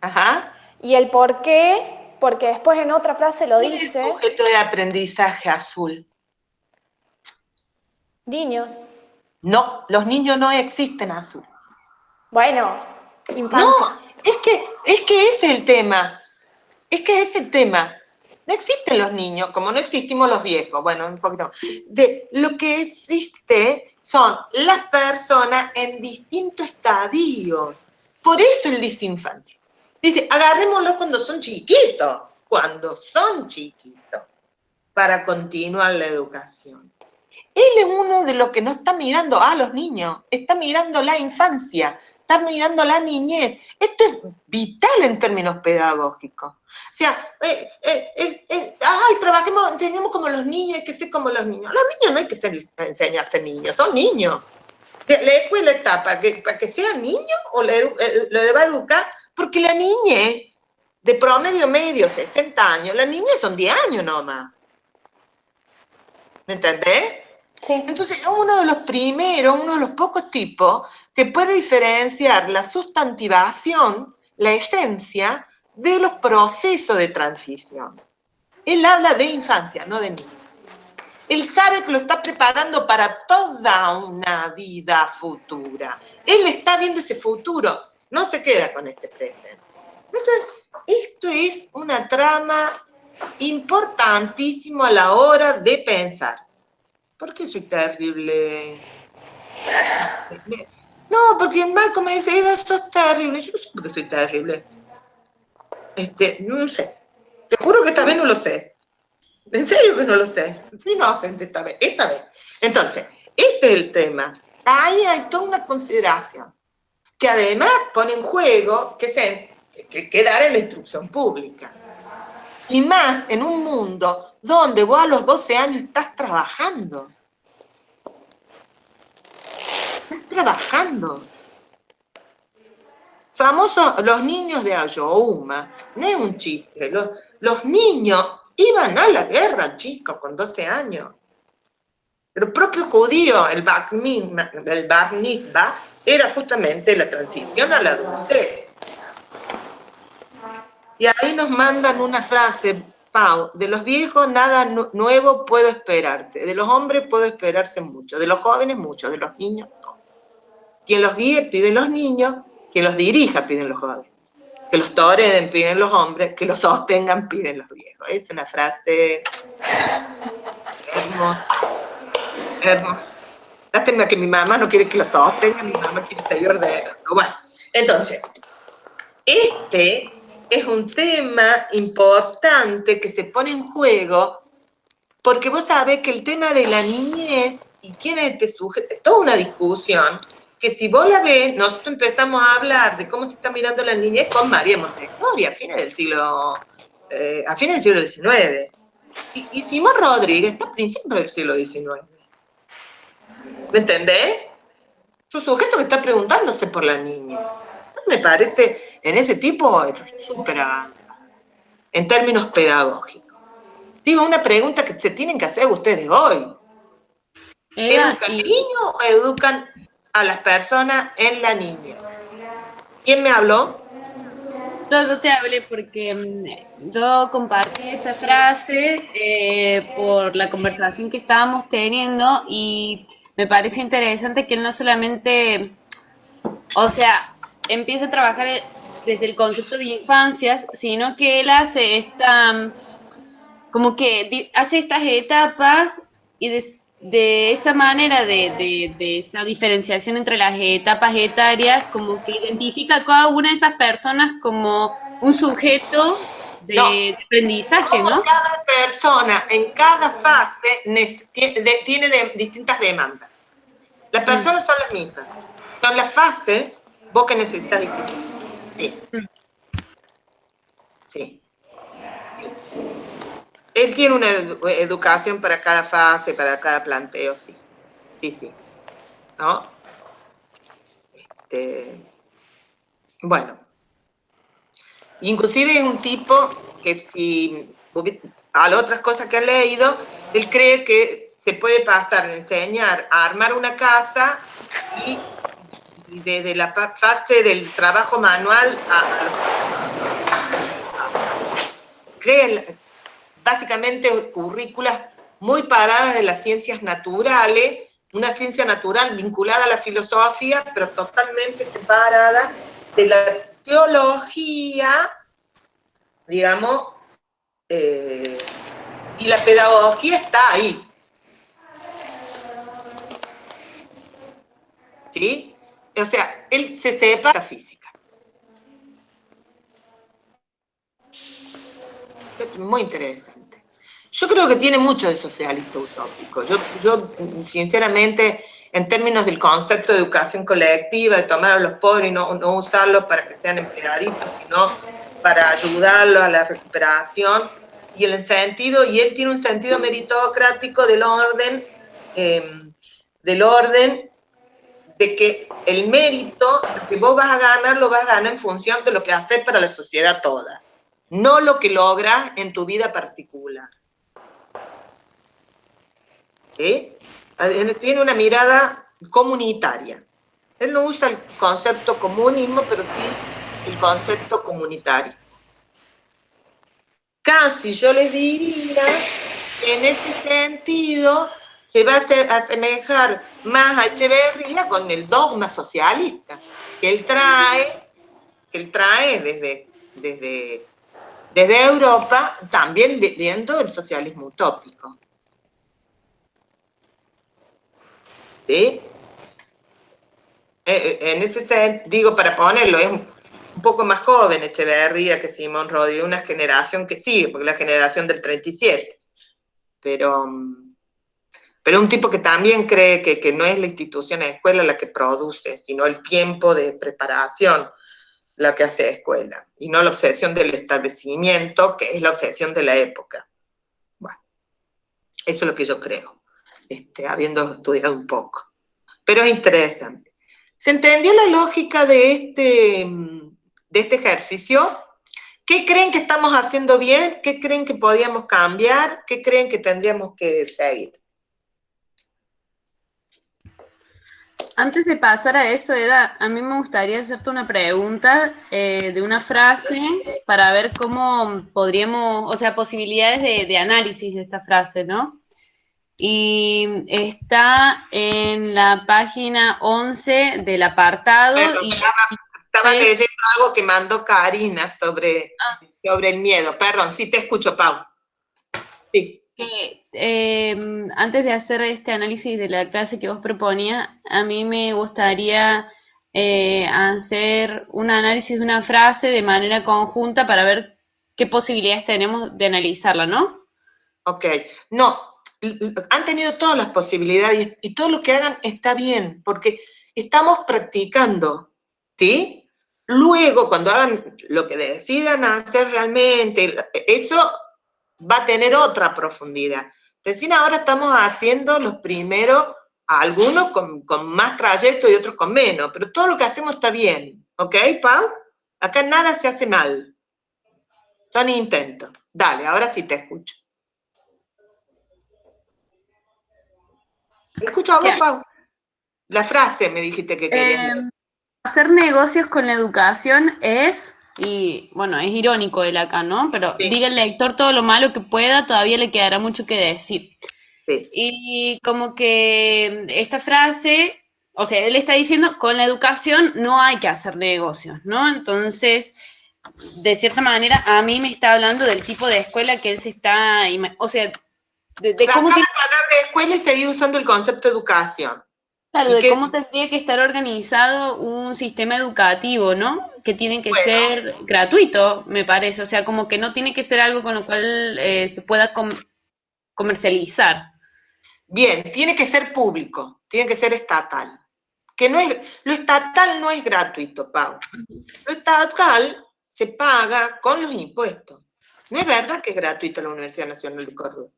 Ajá. Y el por qué, porque después en otra frase lo dice. ¿Qué es el sujeto de aprendizaje azul? Niños. No, los niños no existen azul. Bueno, infancia. No, es que ese es el tema. Es que ese es el tema. No existen los niños, como no existimos los viejos. Bueno, un poquito más. Lo que existe son las personas en distintos estadios. Por eso él dice infancia. Dice, agarrémoslo cuando son chiquitos. Cuando son chiquitos. Para continuar la educación. Él es uno de los que no está mirando a los niños, está mirando la infancia, está mirando la niñez. Esto es vital en términos pedagógicos. O sea, trabajemos, tenemos como los niños, hay que ser como los niños. Los niños no hay que enseñar a ser niños, son niños. O sea, la escuela está para que sean niños o lo va a educar, porque la niñez, de promedio medio, 60 años, la niñez son 10 años nomás. ¿Me entendés? Sí. Entonces, es uno de los primeros, uno de los pocos tipos que puede diferenciar la sustantivación, la esencia, de los procesos de transición. Él habla de infancia, no de niño. Él sabe que lo está preparando para toda una vida futura. Él está viendo ese futuro, no se queda con este presente. Entonces, esto es una trama importantísimo a la hora de pensar. ¿Por qué soy terrible? No, porque el Marco me dice, Ida, sos terrible. Yo no sé por qué soy terrible. No sé. Te juro que esta vez no lo sé. En serio que no lo sé. Soy inocente esta vez. Entonces, este es el tema. Ahí hay toda una consideración que además pone en juego que dar en la instrucción pública. Y más en un mundo donde vos a los 12 años estás trabajando. Estás trabajando. Famosos los niños de Ayohuma. No es un chiste. Los niños iban a la guerra, chicos, con 12 años. Los propios judíos, el Bar Mitzvah, era justamente la transición a la adultez. Y ahí nos mandan una frase, Pau, de los viejos nada nuevo puede esperarse, de los hombres puede esperarse mucho, de los jóvenes mucho, de los niños no. Quien los guíe piden los niños, quien los dirija piden los jóvenes, que los toleren piden los hombres, que los sostengan piden los viejos. Es una frase hermosa. Hermoso. Lástima que mi mamá no quiere que lo sostenga, mi mamá quiere estar ordenando. Bueno, entonces, este es un tema importante que se pone en juego porque vos sabés que el tema de la niñez y quién es este sujeto, es toda una discusión que si vos la ves, nosotros empezamos a hablar de cómo se está mirando la niñez con María Montessori a fines del siglo XIX. Y Simón Rodríguez está a principios del siglo XIX. ¿Me entendés? Es un sujeto que está preguntándose por la niña. Me parece, en ese tipo, súper avanzada, en términos pedagógicos. Digo, una pregunta que se tienen que hacer ustedes hoy. ¿Educan al niño o educan a las personas en la niña? ¿Quién me habló? Yo te hablé porque yo compartí esa frase por la conversación que estábamos teniendo y me parece interesante que él no solamente, o sea, empieza a trabajar desde el concepto de infancias, sino que él hace como que hace estas etapas y de esa manera de esa diferenciación entre las etapas etarias, como que identifica a cada una de esas personas como un sujeto de aprendizaje, ¿no? Cada persona en cada fase tiene distintas demandas. Las personas son las mismas. Son las fases, vos que necesitas distintas. Sí. Sí. Él tiene una educación para cada fase, para cada planteo, sí. Sí, sí. ¿No? Bueno. Inclusive es un tipo que si a las otras cosas que han leído, él cree que se puede pasar de enseñar a armar una casa y desde la fase del trabajo manual cree básicamente currículas muy paradas de las ciencias naturales, una ciencia natural vinculada a la filosofía, pero totalmente separada de la teología, digamos, y la pedagogía está ahí. ¿Sí? O sea, él se separa física. Muy interesante. Yo creo que tiene mucho de socialista utópico. Yo sinceramente, en términos del concepto de educación colectiva, de tomar a los pobres y no usarlos para que sean empleaditos, sino para ayudarlos a la recuperación, y él tiene un sentido meritocrático del orden de que el mérito, lo que vos vas a ganar, lo vas a ganar en función de lo que haces para la sociedad toda, no lo que logras en tu vida particular. ¿Sí? Tiene una mirada comunitaria. Él no usa el concepto comunismo, pero sí el concepto comunitario. Casi yo les diría que en ese sentido se va a asemejar más a Echeverría con el dogma socialista que él trae desde Europa, también viendo el socialismo utópico. ¿Sí? En ese sentido, digo, para ponerlo, es un poco más joven Echeverría que Simón Rodríguez, una generación que sigue, porque es la generación del 37. Pero un tipo que también cree que no es la institución de escuela la que produce, sino el tiempo de preparación la que hace escuela, y no la obsesión del establecimiento, que es la obsesión de la época. Bueno, eso es lo que yo creo, habiendo estudiado un poco. Pero es interesante. ¿Se entendió la lógica de este ejercicio? ¿Qué creen que estamos haciendo bien? ¿Qué creen que podíamos cambiar? ¿Qué creen que tendríamos que seguir? Antes de pasar a eso, Eda, a mí me gustaría hacerte una pregunta de una frase para ver cómo podríamos, o sea, posibilidades de análisis de esta frase, ¿no? Y está en la página 11 del apartado. Perdón, estaba leyendo algo que mandó Karina sobre el miedo. Perdón, sí te escucho, Pau. Sí. Antes de hacer este análisis de la clase que vos proponías, a mí me gustaría hacer un análisis de una frase de manera conjunta para ver qué posibilidades tenemos de analizarla, ¿no? Ok. No, han tenido todas las posibilidades y todo lo que hagan está bien, porque estamos practicando, ¿sí? Luego, cuando hagan lo que decidan hacer realmente, eso va a tener otra profundidad. Recién ahora estamos haciendo los primeros, algunos con más trayecto y otros con menos, pero todo lo que hacemos está bien, ¿ok, Pau? Acá nada se hace mal. Son intentos. Dale, ahora sí te escucho. ¿Me escucho a vos, Pau? La frase me dijiste que querías. Hacer negocios con la educación es, y bueno, es irónico él acá, ¿no? Pero Sí. diga el lector todo lo malo que pueda, todavía le quedará mucho que decir. Sí. Y como que esta frase, o sea, él está diciendo, con la educación no hay que hacer negocios, ¿no? Entonces, de cierta manera, a mí me está hablando del tipo de escuela que él se está, o sea, de cómo Sacar la palabra escuela y seguir usando el concepto de educación. claro, de cómo tendría que estar organizado un sistema educativo, ¿no? Que tiene que ser gratuito, me parece. O sea, como que no tiene que ser algo con lo cual se pueda comercializar. Bien, tiene que ser público, tiene que ser estatal. Lo estatal no es gratuito, Pau. Lo estatal se paga con los impuestos. No es verdad que es gratuito la Universidad Nacional de Córdoba.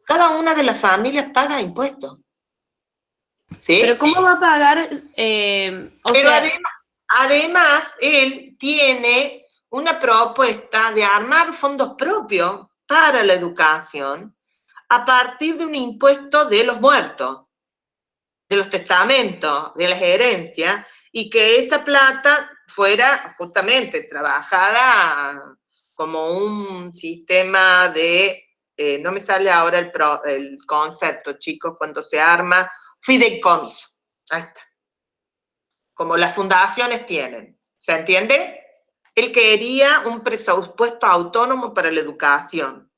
Cada una de las familias paga impuestos. ¿Sí? Pero ¿cómo va a pagar? Además, él tiene una propuesta de armar fondos propios para la educación a partir de un impuesto de los muertos, de los testamentos, de las herencias, y que esa plata fuera justamente trabajada como un sistema de, no me sale ahora el concepto, chicos, cuando se arma, fideicomiso. Ahí está. Como las fundaciones tienen. ¿Se entiende? Él quería un presupuesto autónomo para la educación.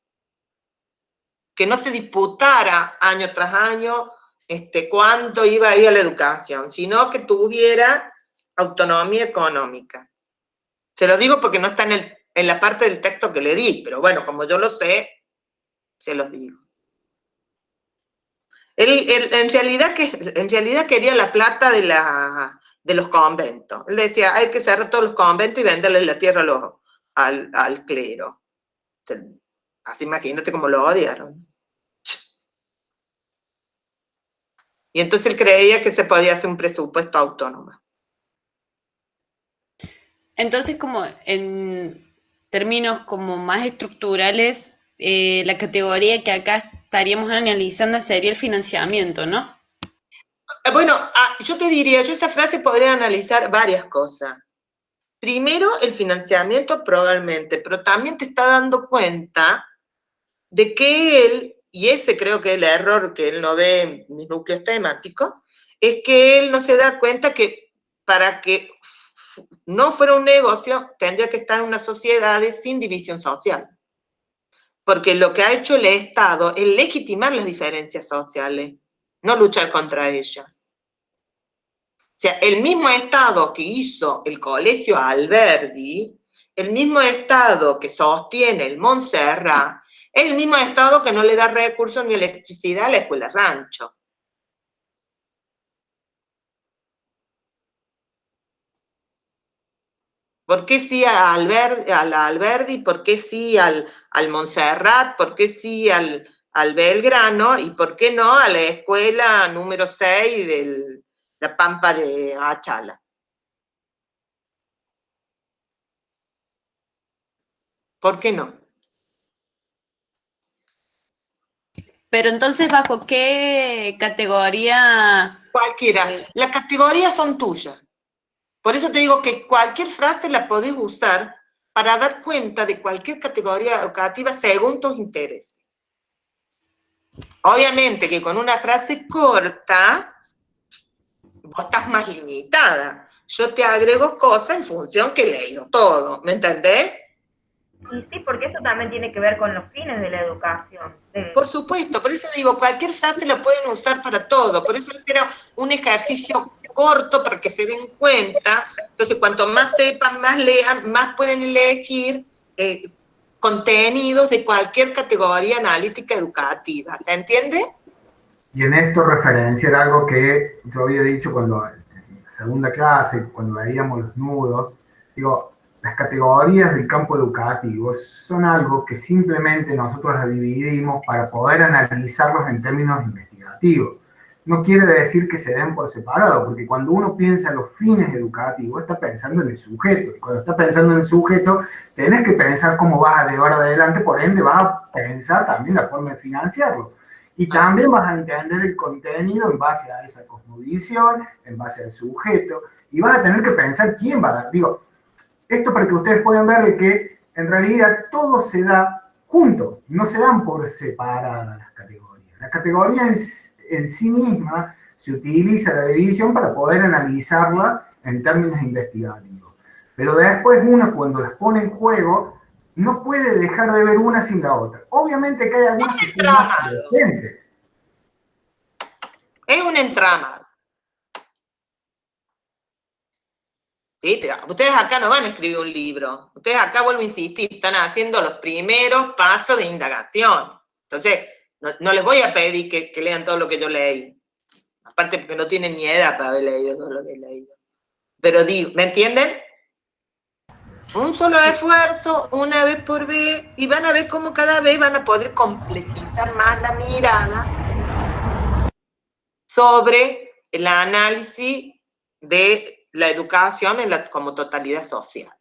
Que no se disputara año tras año cuánto iba a ir a la educación, sino que tuviera autonomía económica. Se lo digo porque no está en la parte del texto que le di, pero bueno, como yo lo sé, se los digo. Él en realidad quería la plata de los conventos. Él decía, hay que cerrar todos los conventos y venderle la tierra al clero. Así imagínate cómo lo odiaron. Y entonces él creía que se podía hacer un presupuesto autónomo. Entonces, como en términos como más estructurales, la categoría que acá estaríamos analizando sería el financiamiento, ¿no? Bueno, yo te diría, yo esa frase podría analizar varias cosas. Primero, el financiamiento probablemente, pero también te está dando cuenta de que él, y ese creo que es el error que él no ve en mis núcleos temáticos, es que él no se da cuenta que para que no fuera un negocio, tendría que estar en una sociedad sin división social. Porque lo que ha hecho el Estado es legitimar las diferencias sociales, no luchar contra ellas. sea, el mismo Estado que hizo el Colegio Alberdi, el mismo Estado que sostiene el Montserrat, es el mismo Estado que no le da recursos ni electricidad a la escuela rancho. ¿Por qué sí a la Alberdi? ¿Por qué sí al Montserrat? ¿Por qué sí al Belgrano? ¿Y por qué no a la escuela número 6 de la Pampa de Achala? ¿Por qué no? Pero entonces, ¿bajo qué categoría? Cualquiera. Las categorías son tuyas. Por eso te digo que cualquier frase la podés usar para dar cuenta de cualquier categoría educativa según tus intereses. Obviamente que con una frase corta, vos estás más limitada. Yo te agrego cosas en función que he leído todo, ¿me entendés? Y sí, porque eso también tiene que ver con los fines de la educación. Por supuesto, por eso digo, cualquier frase la pueden usar para todo, por eso era un ejercicio corto para que se den cuenta. Entonces, cuanto más sepan, más lean, más pueden elegir contenidos de cualquier categoría analítica educativa, ¿se entiende? Y en esto referenciar algo que yo había dicho cuando en la segunda clase, cuando veíamos los nudos, digo, las categorías del campo educativo son algo que simplemente nosotros las dividimos para poder analizarlos en términos investigativos. No quiere decir que se den por separado, porque cuando uno piensa en los fines educativos, está pensando en el sujeto. Y cuando está pensando en el sujeto, tenés que pensar cómo vas a llevar adelante, por ende vas a pensar también la forma de financiarlo. Y también vas a entender el contenido en base a esa cosmovisión, en base al sujeto, y vas a tener que pensar quién va a dar. Digo, esto para que ustedes puedan ver de que en realidad todo se da junto, no se dan por separadas las categorías. La categoría en sí misma se utiliza la división para poder analizarla en términos investigativos. Pero después uno cuando las pone en juego no puede dejar de ver una sin la otra. Obviamente que hay algunas que son más presentes. Es un entramado. Sí, pero ustedes acá no van a escribir un libro. Ustedes acá, vuelvo a insistir, están haciendo los primeros pasos de indagación. Entonces, no les voy a pedir que lean todo lo que yo leí. Aparte porque no tienen ni edad para haber leído todo lo que he leído. Pero digo, ¿me entienden? Un solo esfuerzo, una vez por vez, y van a ver cómo cada vez van a poder complejizar más la mirada sobre el análisis de la educación como totalidad social.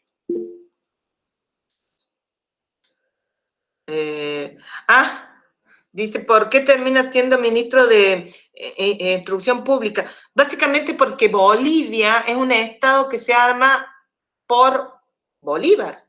Dice, ¿por qué termina siendo ministro de Instrucción Pública? Básicamente porque Bolivia es un estado que se arma por Bolívar.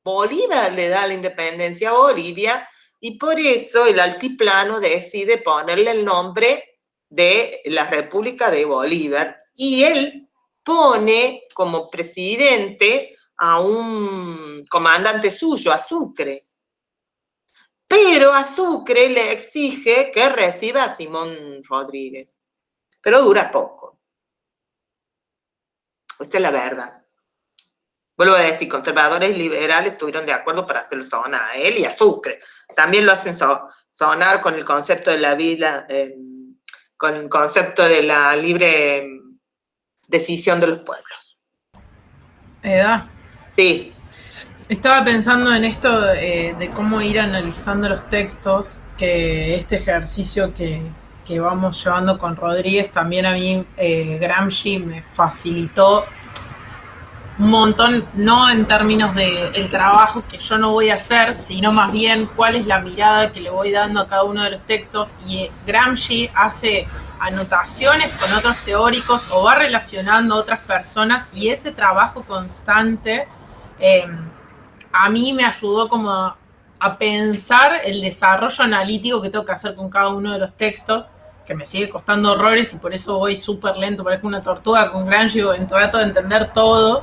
Bolívar le da la independencia a Bolivia y por eso el altiplano decide ponerle el nombre de la República de Bolívar y él pone como presidente a un comandante suyo, a Sucre. Pero a Sucre le exige que reciba a Simón Rodríguez. Pero dura poco. Esta es la verdad. Vuelvo a decir, conservadores y liberales estuvieron de acuerdo para hacerlo sonar a él y a Sucre. También lo hacen sonar con el concepto de la vida, con el concepto de la libre decisión de los pueblos. ¿Edad? Sí. Estaba pensando en esto de cómo ir analizando los textos, que este ejercicio que vamos llevando con Rodríguez, también a mí Gramsci me facilitó un montón, no en términos del trabajo que yo no voy a hacer, sino más bien cuál es la mirada que le voy dando a cada uno de los textos, y Gramsci hace anotaciones con otros teóricos o va relacionando a otras personas, y ese trabajo constante a mí me ayudó como a pensar el desarrollo analítico que tengo que hacer con cada uno de los textos, que me sigue costando horrores y por eso voy súper lento, parezco una tortuga con Gramsci, trato de entender todo,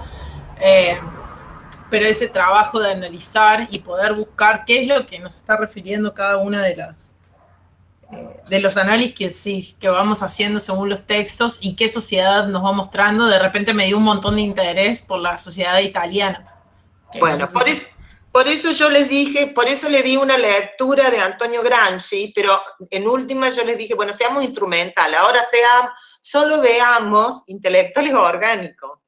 pero ese trabajo de analizar y poder buscar qué es lo que nos está refiriendo cada una de las de los análisis que sí, que vamos haciendo según los textos y qué sociedad nos va mostrando. De repente me dio un montón de interés por la sociedad italiana. Bueno, por eso yo les dije, por eso le di una lectura de Antonio Gramsci, pero en última yo les dije, bueno, seamos instrumentales, ahora solo veamos intelectuales orgánicos.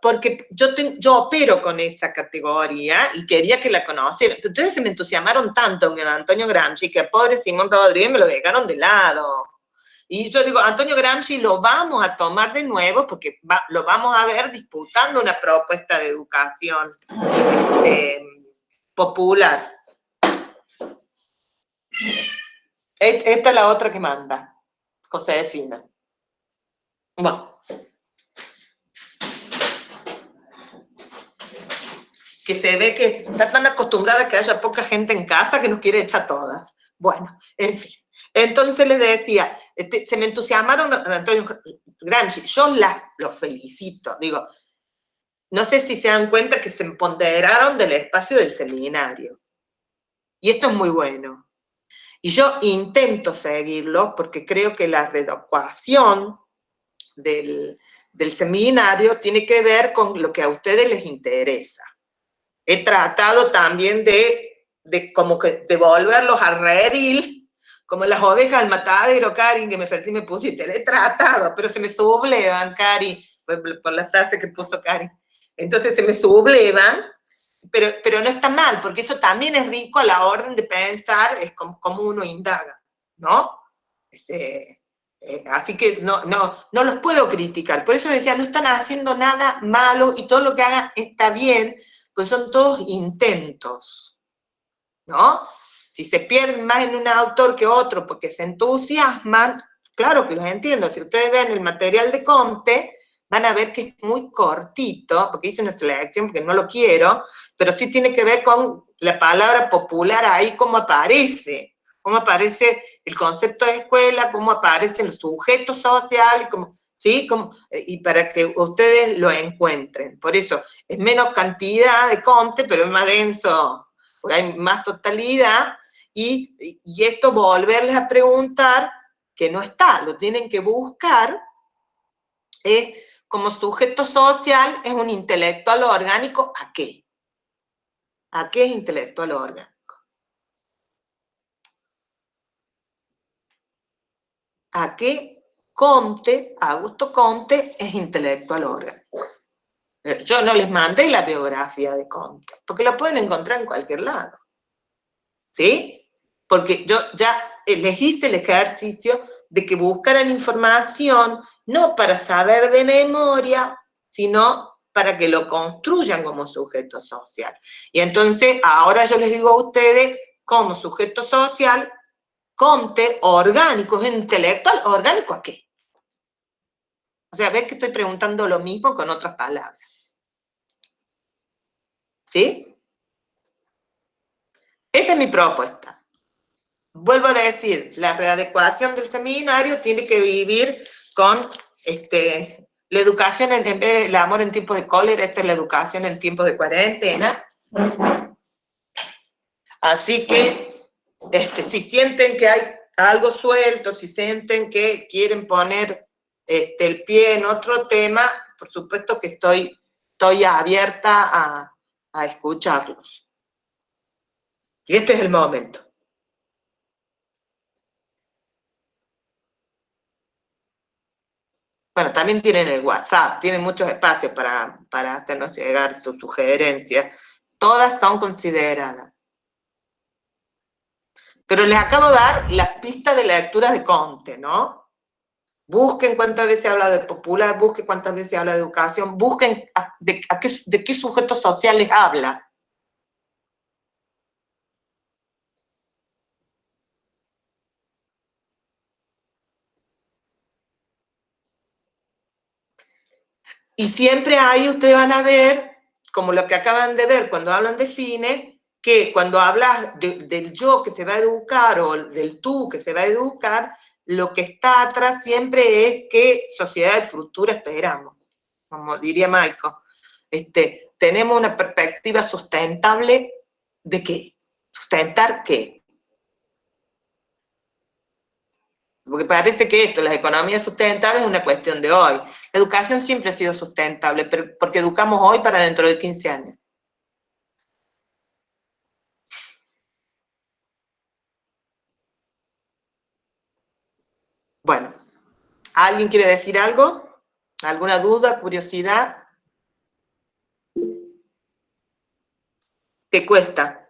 Porque yo opero con esa categoría y quería que la conocieran. Entonces se me entusiasmaron tanto con Antonio Gramsci que pobre Simón Rodríguez me lo dejaron de lado. Y yo digo, Antonio Gramsci lo vamos a tomar de nuevo porque lo vamos a ver disputando una propuesta de educación popular. Esta es la otra que manda, Josefina. Bueno. Que se ve que está tan acostumbrada a que haya poca gente en casa que nos quiere echar todas. Bueno, en fin. Entonces les decía, se me entusiasmaron Antonio Gramsci, yo los felicito, digo, no sé si se dan cuenta que se empoderaron del espacio del seminario. Y esto es muy bueno. Y yo intento seguirlo porque creo que la reeducación del seminario tiene que ver con lo que a ustedes les interesa. He tratado también de como que devolverlos al redil, como las ovejas al matadero, Cari, que recién me pusiste. He tratado, pero se me sublevan, Cari, por la frase que puso Cari. Entonces se me sublevan, pero no está mal, porque eso también es rico a la orden de pensar, es como uno indaga, ¿no? Así que no los puedo criticar. Por eso decía, no están haciendo nada malo y todo lo que hagan está bien, pues son todos intentos, ¿no? Si se pierden más en un autor que otro porque se entusiasman, claro que los entiendo. Si ustedes ven el material de Comte, van a ver que es muy cortito, porque hice una selección porque no lo quiero, pero sí tiene que ver con la palabra popular ahí, cómo aparece el concepto de escuela, cómo aparecen los sujetos sociales, ¿sí? Y para que ustedes lo encuentren. Por eso, es menos cantidad de Comte, pero es más denso, porque hay más totalidad, y esto volverles a preguntar, que no está, lo tienen que buscar, como sujeto social, es un intelectual orgánico, ¿a qué? ¿A qué es intelectual orgánico? ¿A qué Comte, Augusto Comte, es intelectual orgánico? Yo no les mandé la biografía de Comte, porque la pueden encontrar en cualquier lado. ¿Sí? Porque yo ya les hice el ejercicio de que buscaran información, no para saber de memoria, sino para que lo construyan como sujeto social. Y entonces, ahora yo les digo a ustedes, como sujeto social, Comte, orgánico, es intelectual, ¿orgánico a qué? O sea, ves que estoy preguntando lo mismo con otras palabras. ¿Sí? Esa es mi propuesta. Vuelvo a decir, la readecuación del seminario tiene que vivir con la educación en vez del amor en tiempos de cólera, esta es la educación en tiempos de cuarentena. Así que, si sienten que hay algo suelto, si sienten que quieren poner el pie en otro tema, por supuesto que estoy abierta a escucharlos. Y este es el momento. Bueno, también tienen el WhatsApp, tienen muchos espacios para hacernos llegar tus sugerencias. Todas son consideradas. Pero les acabo de dar las pistas de lectura de Comte, ¿no? Busquen cuántas veces habla de popular, busquen cuántas veces habla de educación, busquen de qué sujetos sociales habla. Y siempre ahí ustedes van a ver, como lo que acaban de ver cuando hablan de fines, que cuando hablas del yo que se va a educar o del tú que se va a educar, lo que está atrás siempre es qué sociedad del futuro esperamos. Como diría Michael, tenemos una perspectiva sustentable ¿de qué? ¿Sustentar qué? Porque parece que esto, las economías sustentables, es una cuestión de hoy. La educación siempre ha sido sustentable, pero porque educamos hoy para dentro de 15 años. Bueno, ¿alguien quiere decir algo? ¿Alguna duda, curiosidad? ¿Te cuesta?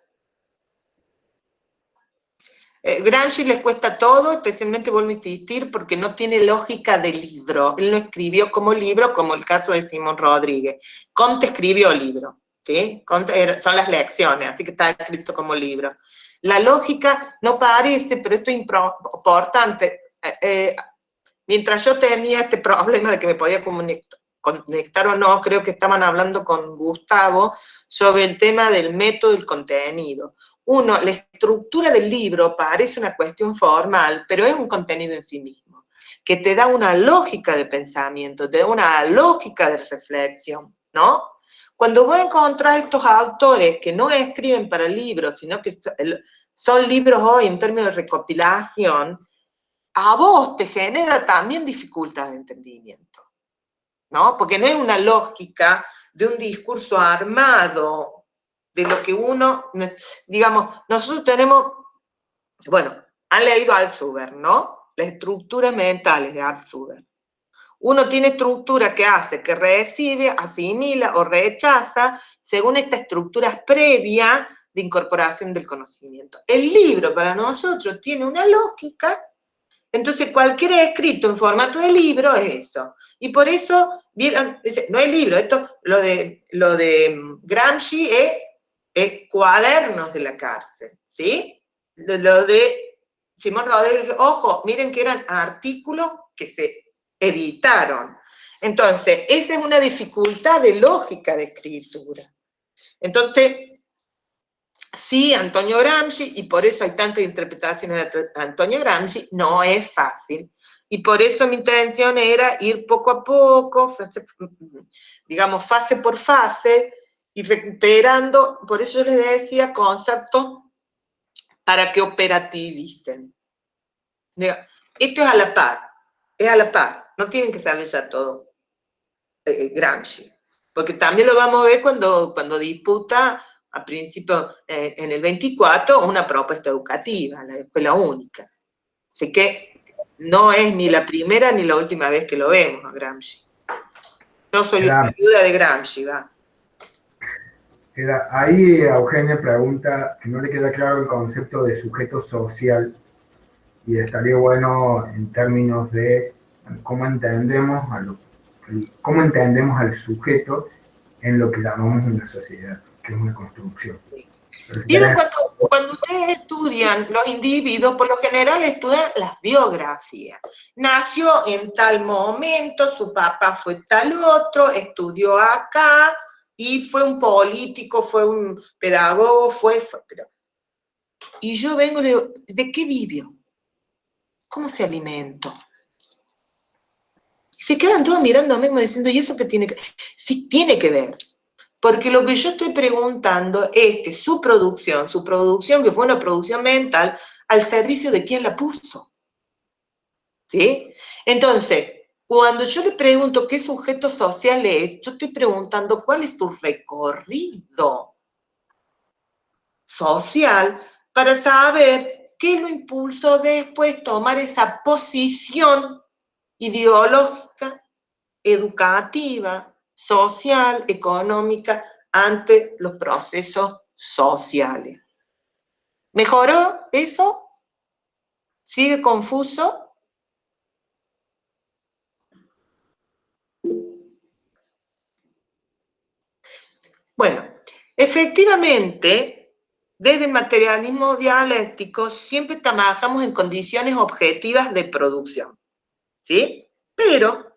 Gramsci les cuesta todo, especialmente vuelvo a insistir, porque no tiene lógica de libro. Él no escribió como libro, como el caso de Simón Rodríguez. Comte escribió libro, ¿sí? Comte son las lecciones, así que está escrito como libro. La lógica no parece, pero esto es importante. Mientras yo tenía este problema de que me podía conectar o no, creo que estaban hablando con Gustavo sobre el tema del método y el contenido. Uno, la estructura del libro parece una cuestión formal, pero es un contenido en sí mismo, que te da una lógica de pensamiento, te da una lógica de reflexión, ¿no? Cuando vos encontrás estos autores que no escriben para libros, sino que son libros hoy en términos de recopilación, a vos te genera también dificultad de entendimiento, ¿no? Porque no es una lógica de un discurso armado, de lo que uno, digamos, nosotros tenemos, bueno, han leído Althusser, ¿no? Las estructuras mentales de Althusser. Uno tiene estructura que hace, que recibe, asimila o rechaza según esta estructura previa de incorporación del conocimiento. El libro para nosotros tiene una lógica. Entonces, cualquier escrito en formato de libro es eso. Y por eso, vieron, no es libro, esto, lo de Gramsci es cuadernos de la cárcel, ¿sí? Lo de Simón Rodríguez, ojo, miren que eran artículos que se editaron. Entonces, esa es una dificultad de lógica de escritura. Entonces, sí, Antonio Gramsci, y por eso hay tantas interpretaciones de Antonio Gramsci, no es fácil. Y por eso mi intención era ir poco a poco, digamos, fase por fase, y recuperando, por eso yo les decía, conceptos para que operativicen. Esto es a la par, no tienen que saber ya todo Gramsci, porque también lo vamos a ver cuando disputa a principio, en el 24, una propuesta educativa, la escuela única. Así que no es ni la primera ni la última vez que lo vemos a Gramsci. Yo soy viuda de Gramsci, va. Ahí Eugenia pregunta que no le queda claro el concepto de sujeto social y estaría bueno en términos de cómo entendemos al sujeto en lo que llamamos una sociedad, que es una construcción. Vieron, cuando ustedes estudian los individuos, por lo general estudian las biografías. Nació en tal momento, su papá fue tal otro, estudió acá, y fue un político, fue un pedagogo, pero... Y yo vengo y le digo, ¿de qué vivió? ¿Cómo se alimentó? Y se quedan todos mirándome como diciendo, ¿y eso qué tiene que ver? Sí, tiene que ver. Porque lo que yo estoy preguntando es que su producción, que fue una producción mental, al servicio de quién la puso. ¿Sí? Entonces, cuando yo le pregunto qué sujeto social es, yo estoy preguntando cuál es su recorrido social para saber qué lo impulsó después tomar esa posición ideológica, educativa, social, económica, ante los procesos sociales. ¿Mejoró eso? ¿Sigue confuso? Bueno, efectivamente, desde el materialismo dialéctico siempre trabajamos en condiciones objetivas de producción, ¿sí? Pero,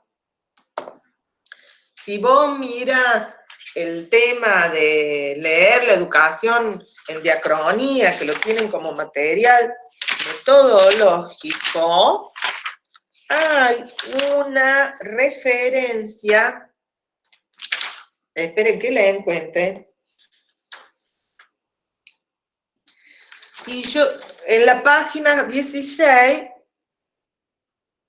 si vos miras el tema de leer la educación en diacronía, que lo tienen como material metodológico, hay una referencia. Esperen que la encuentre. Y yo, en la página 16,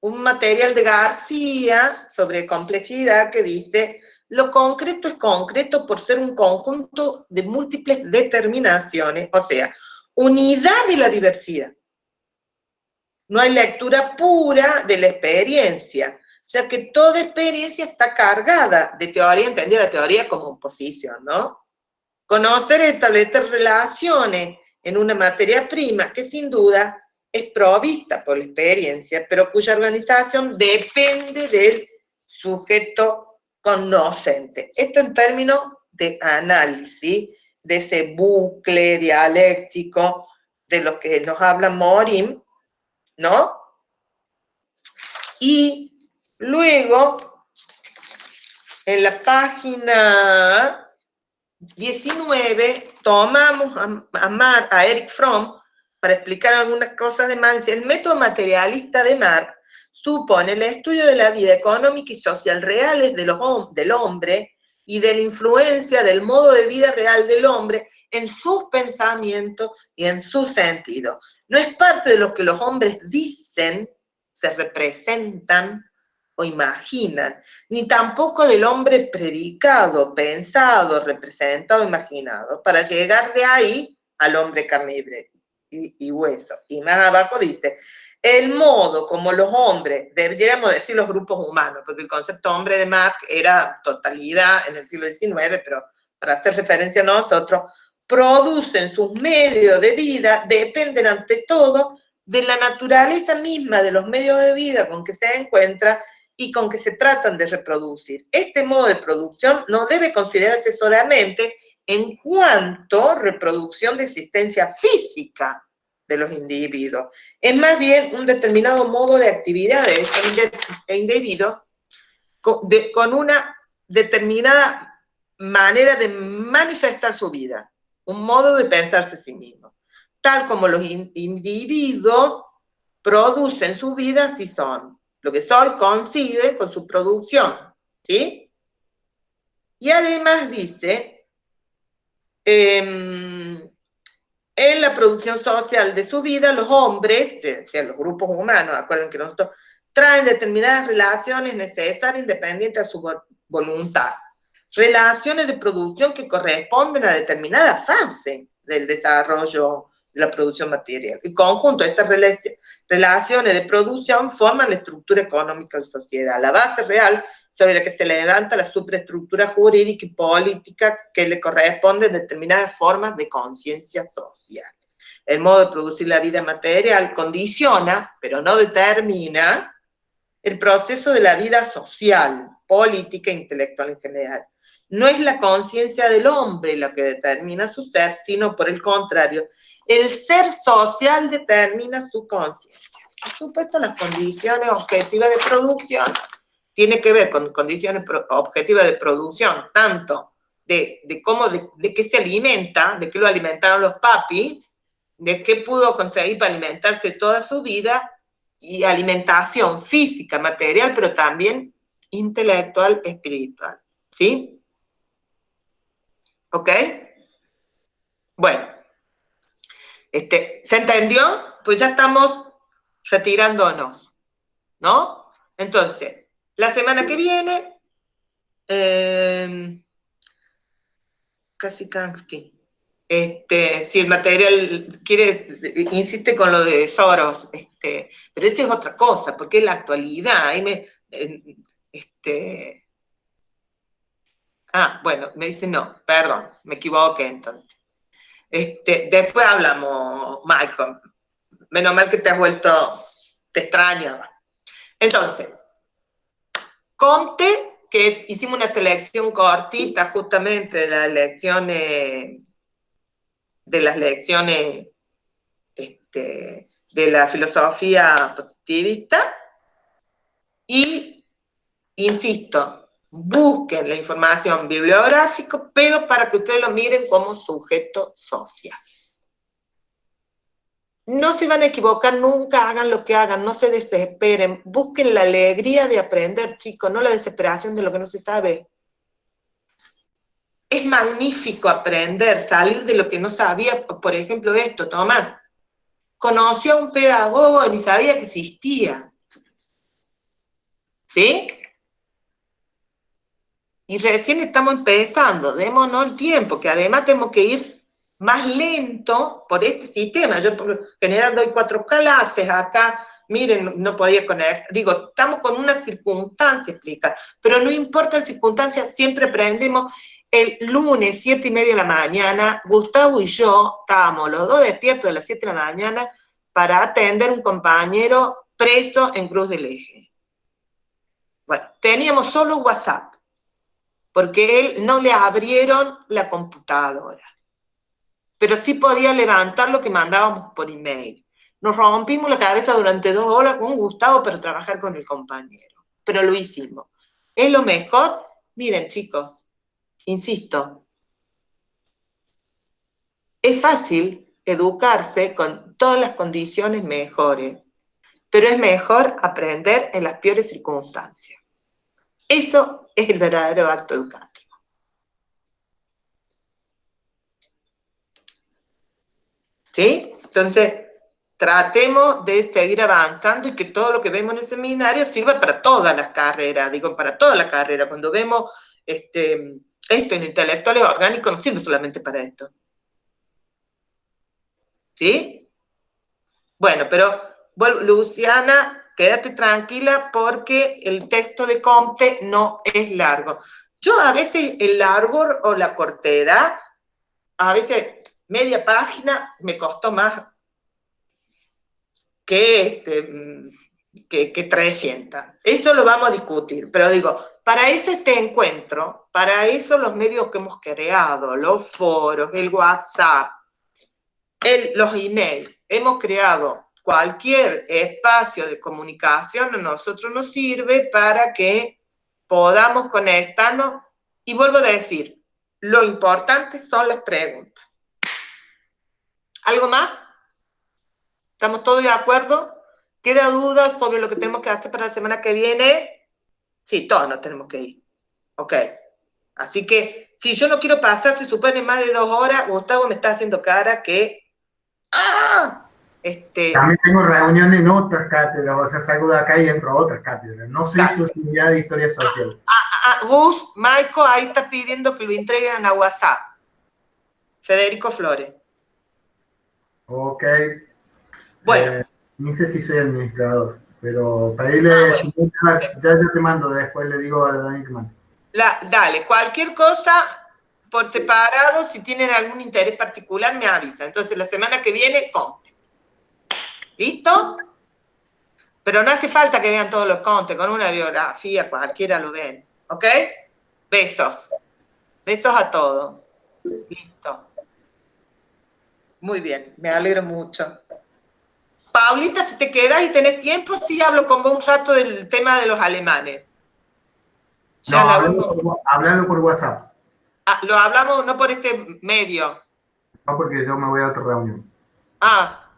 un material de García sobre complejidad que dice: lo concreto es concreto por ser un conjunto de múltiples determinaciones, o sea, unidad de la diversidad. No hay lectura pura de la experiencia, ya que toda experiencia está cargada de teoría, entendida la teoría como oposición, ¿no? Conocer y establecer relaciones en una materia prima que sin duda es provista por la experiencia, pero cuya organización depende del sujeto conocente. Esto en términos de análisis, de ese bucle dialéctico de lo que nos habla Morin, ¿no? Y luego, en la página 19, tomamos a Erich Fromm para explicar algunas cosas de Marx. El método materialista de Marx supone el estudio de la vida económica y social reales del hombre y de la influencia del modo de vida real del hombre en sus pensamientos y en su sentido. No es parte de lo que los hombres dicen, se representan o imaginan, ni tampoco del hombre predicado, pensado, representado, imaginado, para llegar de ahí al hombre carne y hueso. Y más abajo dice: el modo como los hombres, deberíamos decir los grupos humanos, porque el concepto hombre de Marx era totalidad en el siglo XIX, pero para hacer referencia a nosotros, producen sus medios de vida, dependen ante todo de la naturaleza misma de los medios de vida con que se encuentra y con que se tratan de reproducir. Este modo de producción no debe considerarse solamente en cuanto a reproducción de existencia física de los individuos. Es más bien un determinado modo de actividad de este individuo con una determinada manera de manifestar su vida, un modo de pensarse a sí mismo. Tal como los individuos producen su vida, así son. Lo que soy coincide con su producción, ¿sí? Y además dice, en la producción social de su vida, los hombres, o sea, los grupos humanos, acuerden que nosotros traen determinadas relaciones necesarias independientes de su voluntad. Relaciones de producción que corresponden a determinada fase del desarrollo de la producción material. El conjunto de estas relaciones de producción forman la estructura económica de la sociedad, la base real sobre la que se levanta la superestructura jurídica y política que le corresponde a determinadas formas de conciencia social. El modo de producir la vida material condiciona, pero no determina, el proceso de la vida social, política e intelectual en general. No es la conciencia del hombre lo que determina su ser, sino por el contrario, el ser social determina su conciencia. Por supuesto, las condiciones objetivas de producción tienen que ver con condiciones objetivas de producción, tanto de qué se alimenta, de qué lo alimentaron los papis, de qué pudo conseguir para alimentarse toda su vida, y alimentación física, material, pero también intelectual, espiritual. ¿Sí? ¿Ok? Bueno. ¿Se entendió? Pues ya estamos retirándonos, ¿no? Entonces, la semana que viene, Kasikansky, si el material insiste con lo de Soros, pero eso es otra cosa, porque es la actualidad. Ahí bueno, me dice no, perdón, me equivoqué entonces. Después hablamos, Michael. Menos mal que te has vuelto, te extrañaba. Entonces, Comte, que hicimos una selección cortita justamente de las lecciones de la filosofía positivista, y insisto, busquen la información bibliográfica, pero para que ustedes lo miren como sujeto social. No se van a equivocar nunca, hagan lo que hagan, no se desesperen, busquen la alegría de aprender, chicos, no la desesperación de lo que no se sabe. Es magnífico aprender, salir de lo que no sabía. Por ejemplo, esto, Tomás, conoció a un pedagogo y ni sabía que existía. ¿Sí? Y recién estamos empezando, démonos el tiempo, que además tenemos que ir más lento por este sistema. Yo por lo general doy 4 clases acá, miren, no podía conectar. Digo, estamos con una circunstancia explicada, pero no importa la circunstancia, siempre aprendemos. El lunes, 7:30 de la mañana, Gustavo y yo estábamos los dos despiertos a las 7 de la mañana para atender a un compañero preso en Cruz del Eje. Bueno, teníamos solo WhatsApp, porque él no le abrieron la computadora, pero sí podía levantar lo que mandábamos por email. Nos rompimos la cabeza durante 2 horas con Gustavo para trabajar con el compañero, pero lo hicimos. ¿Es lo mejor? Miren, chicos, insisto, es fácil educarse con todas las condiciones mejores, pero es mejor aprender en las peores circunstancias. Eso es el verdadero acto educativo. ¿Sí? Entonces, tratemos de seguir avanzando y que todo lo que vemos en el seminario sirva para todas las carreras, digo, para toda la carrera. Cuando vemos esto en intelectuales orgánicos, no sirve solamente para esto. ¿Sí? Bueno, pero, bueno, Luciana, quédate tranquila porque el texto de Comte no es largo. Yo a veces el largo o la cortedad, a veces media página me costó más que 300. Esto lo vamos a discutir, pero digo, para eso este encuentro, para eso los medios que hemos creado, los foros, el WhatsApp, los emails, hemos creado cualquier espacio de comunicación, a nosotros nos sirve para que podamos conectarnos, y vuelvo a decir, lo importante son las preguntas. ¿Algo más? ¿Estamos todos de acuerdo? ¿Queda duda sobre lo que tenemos que hacer para la semana que viene? Sí, todos nos tenemos que ir. Ok. Así que, si yo no quiero pasar, si supone más de 2 horas, Gustavo me está haciendo cara que... ¡Ah! También tengo reuniones en otras cátedras, o sea, salgo de acá y entro a otras cátedras. No soy exclusividad de historia social. Gus, Maico, ahí está pidiendo que lo entreguen a WhatsApp. Federico Flores. Ok. Bueno. No sé si soy administrador, pero para irle, ya te mando, después le digo a Dani que mande. Dale, cualquier cosa por separado, si tienen algún interés particular, me avisa. Entonces, la semana que viene, Comte. ¿Listo? Pero no hace falta que vean todos los Comte, con una biografía cualquiera lo ven. ¿Ok? Besos. Besos a todos. Listo. Muy bien, me alegro mucho. Paulita, si te quedas y tenés tiempo, sí hablo con vos un rato del tema de los alemanes. Ya no, hablando por WhatsApp. Lo hablamos no por este medio. No, porque yo me voy a otra reunión.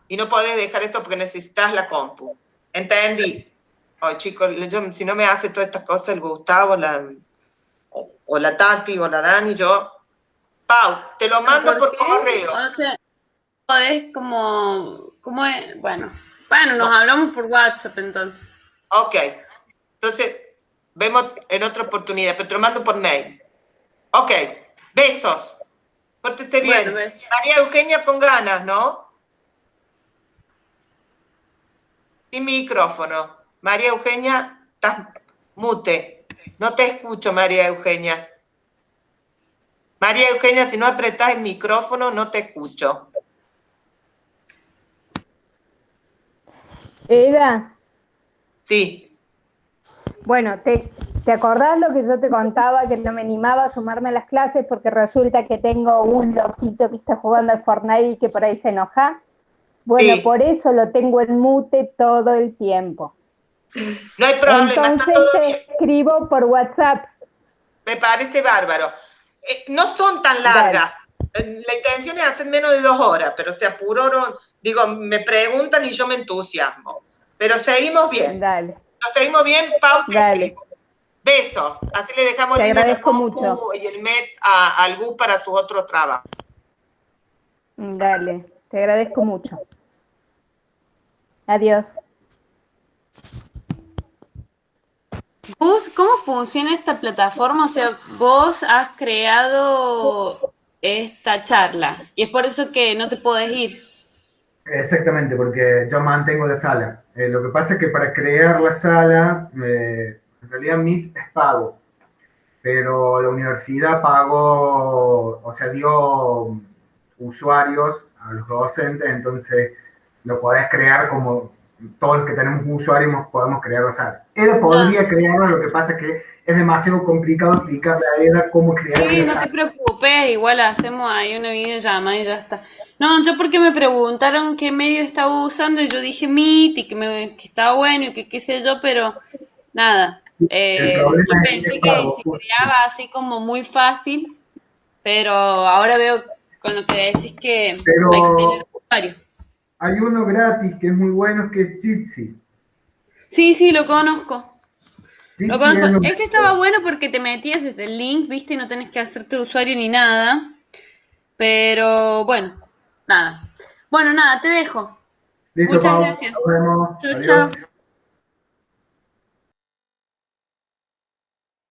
Y no podés dejar esto porque necesitas la compu. Entendí. Ay, chicos, si no me hace todas estas cosas el Gustavo, o la Tati, o la Dani, yo... Pau, te lo mando por correo. O sea, podés bueno, nos hablamos por WhatsApp entonces. Ok. Entonces, vemos en otra oportunidad, pero te lo mando por mail. Ok. Besos. Pórtese bien. Bueno, besos. María Eugenia con ganas, ¿no? Sin micrófono. María Eugenia, estás mute. No te escucho, María Eugenia. María Eugenia, si no apretás el micrófono, no te escucho. Eda. Sí. Bueno, ¿te acordás lo que yo te contaba, que no me animaba a sumarme a las clases porque resulta que tengo un loquito que está jugando al Fortnite y que por ahí se enoja? Bueno, por eso lo tengo en mute todo el tiempo. No hay problema. Entonces te escribo por WhatsApp. Me parece bárbaro. No son tan largas. Dale. La intención es hacer menos de 2 horas, pero se apuraron. Digo, me preguntan y yo me entusiasmo. Pero seguimos bien. Dale. Nos seguimos bien, Pau. Dale. Besos. Así le dejamos te el libro agradezco mucho. Y el MET al GU para su otro trabajo. Dale, te agradezco mucho. Adiós. Gus, ¿cómo funciona esta plataforma? O sea, vos has creado esta charla y es por eso que no te podés ir. Exactamente, porque yo mantengo la sala. Lo que pasa es que para crear la sala, en realidad Meet es pago, pero la universidad pagó, o sea, dio usuarios a los docentes, entonces lo podés crear como todos los que tenemos usuarios podemos crear la sala. Ella podría crearlo, lo que pasa es que es demasiado complicado explicarle a ella cómo crear Sí, la no sala. te preocupes, igual hacemos ahí una videollamada y ya está. No, yo porque me preguntaron qué medio estaba usando y yo dije Meet y que estaba bueno y que qué sé yo, pero nada. El Yo problema es pensé el que pago. se creaba así como muy fácil, pero ahora veo con lo que decís que hay que tener Pero usuario. hay uno gratis que es muy bueno, que es Jitsi. Sí, lo conozco. Lo Jitsi conozco. es lo Este estaba mejor. bueno porque te metías desde el link, viste, y no tenés que hacerte usuario ni nada. Pero bueno, nada. Bueno, nada, te dejo. Listo, Muchas Pau. gracias. Nos vemos. Chau, Adiós. chao.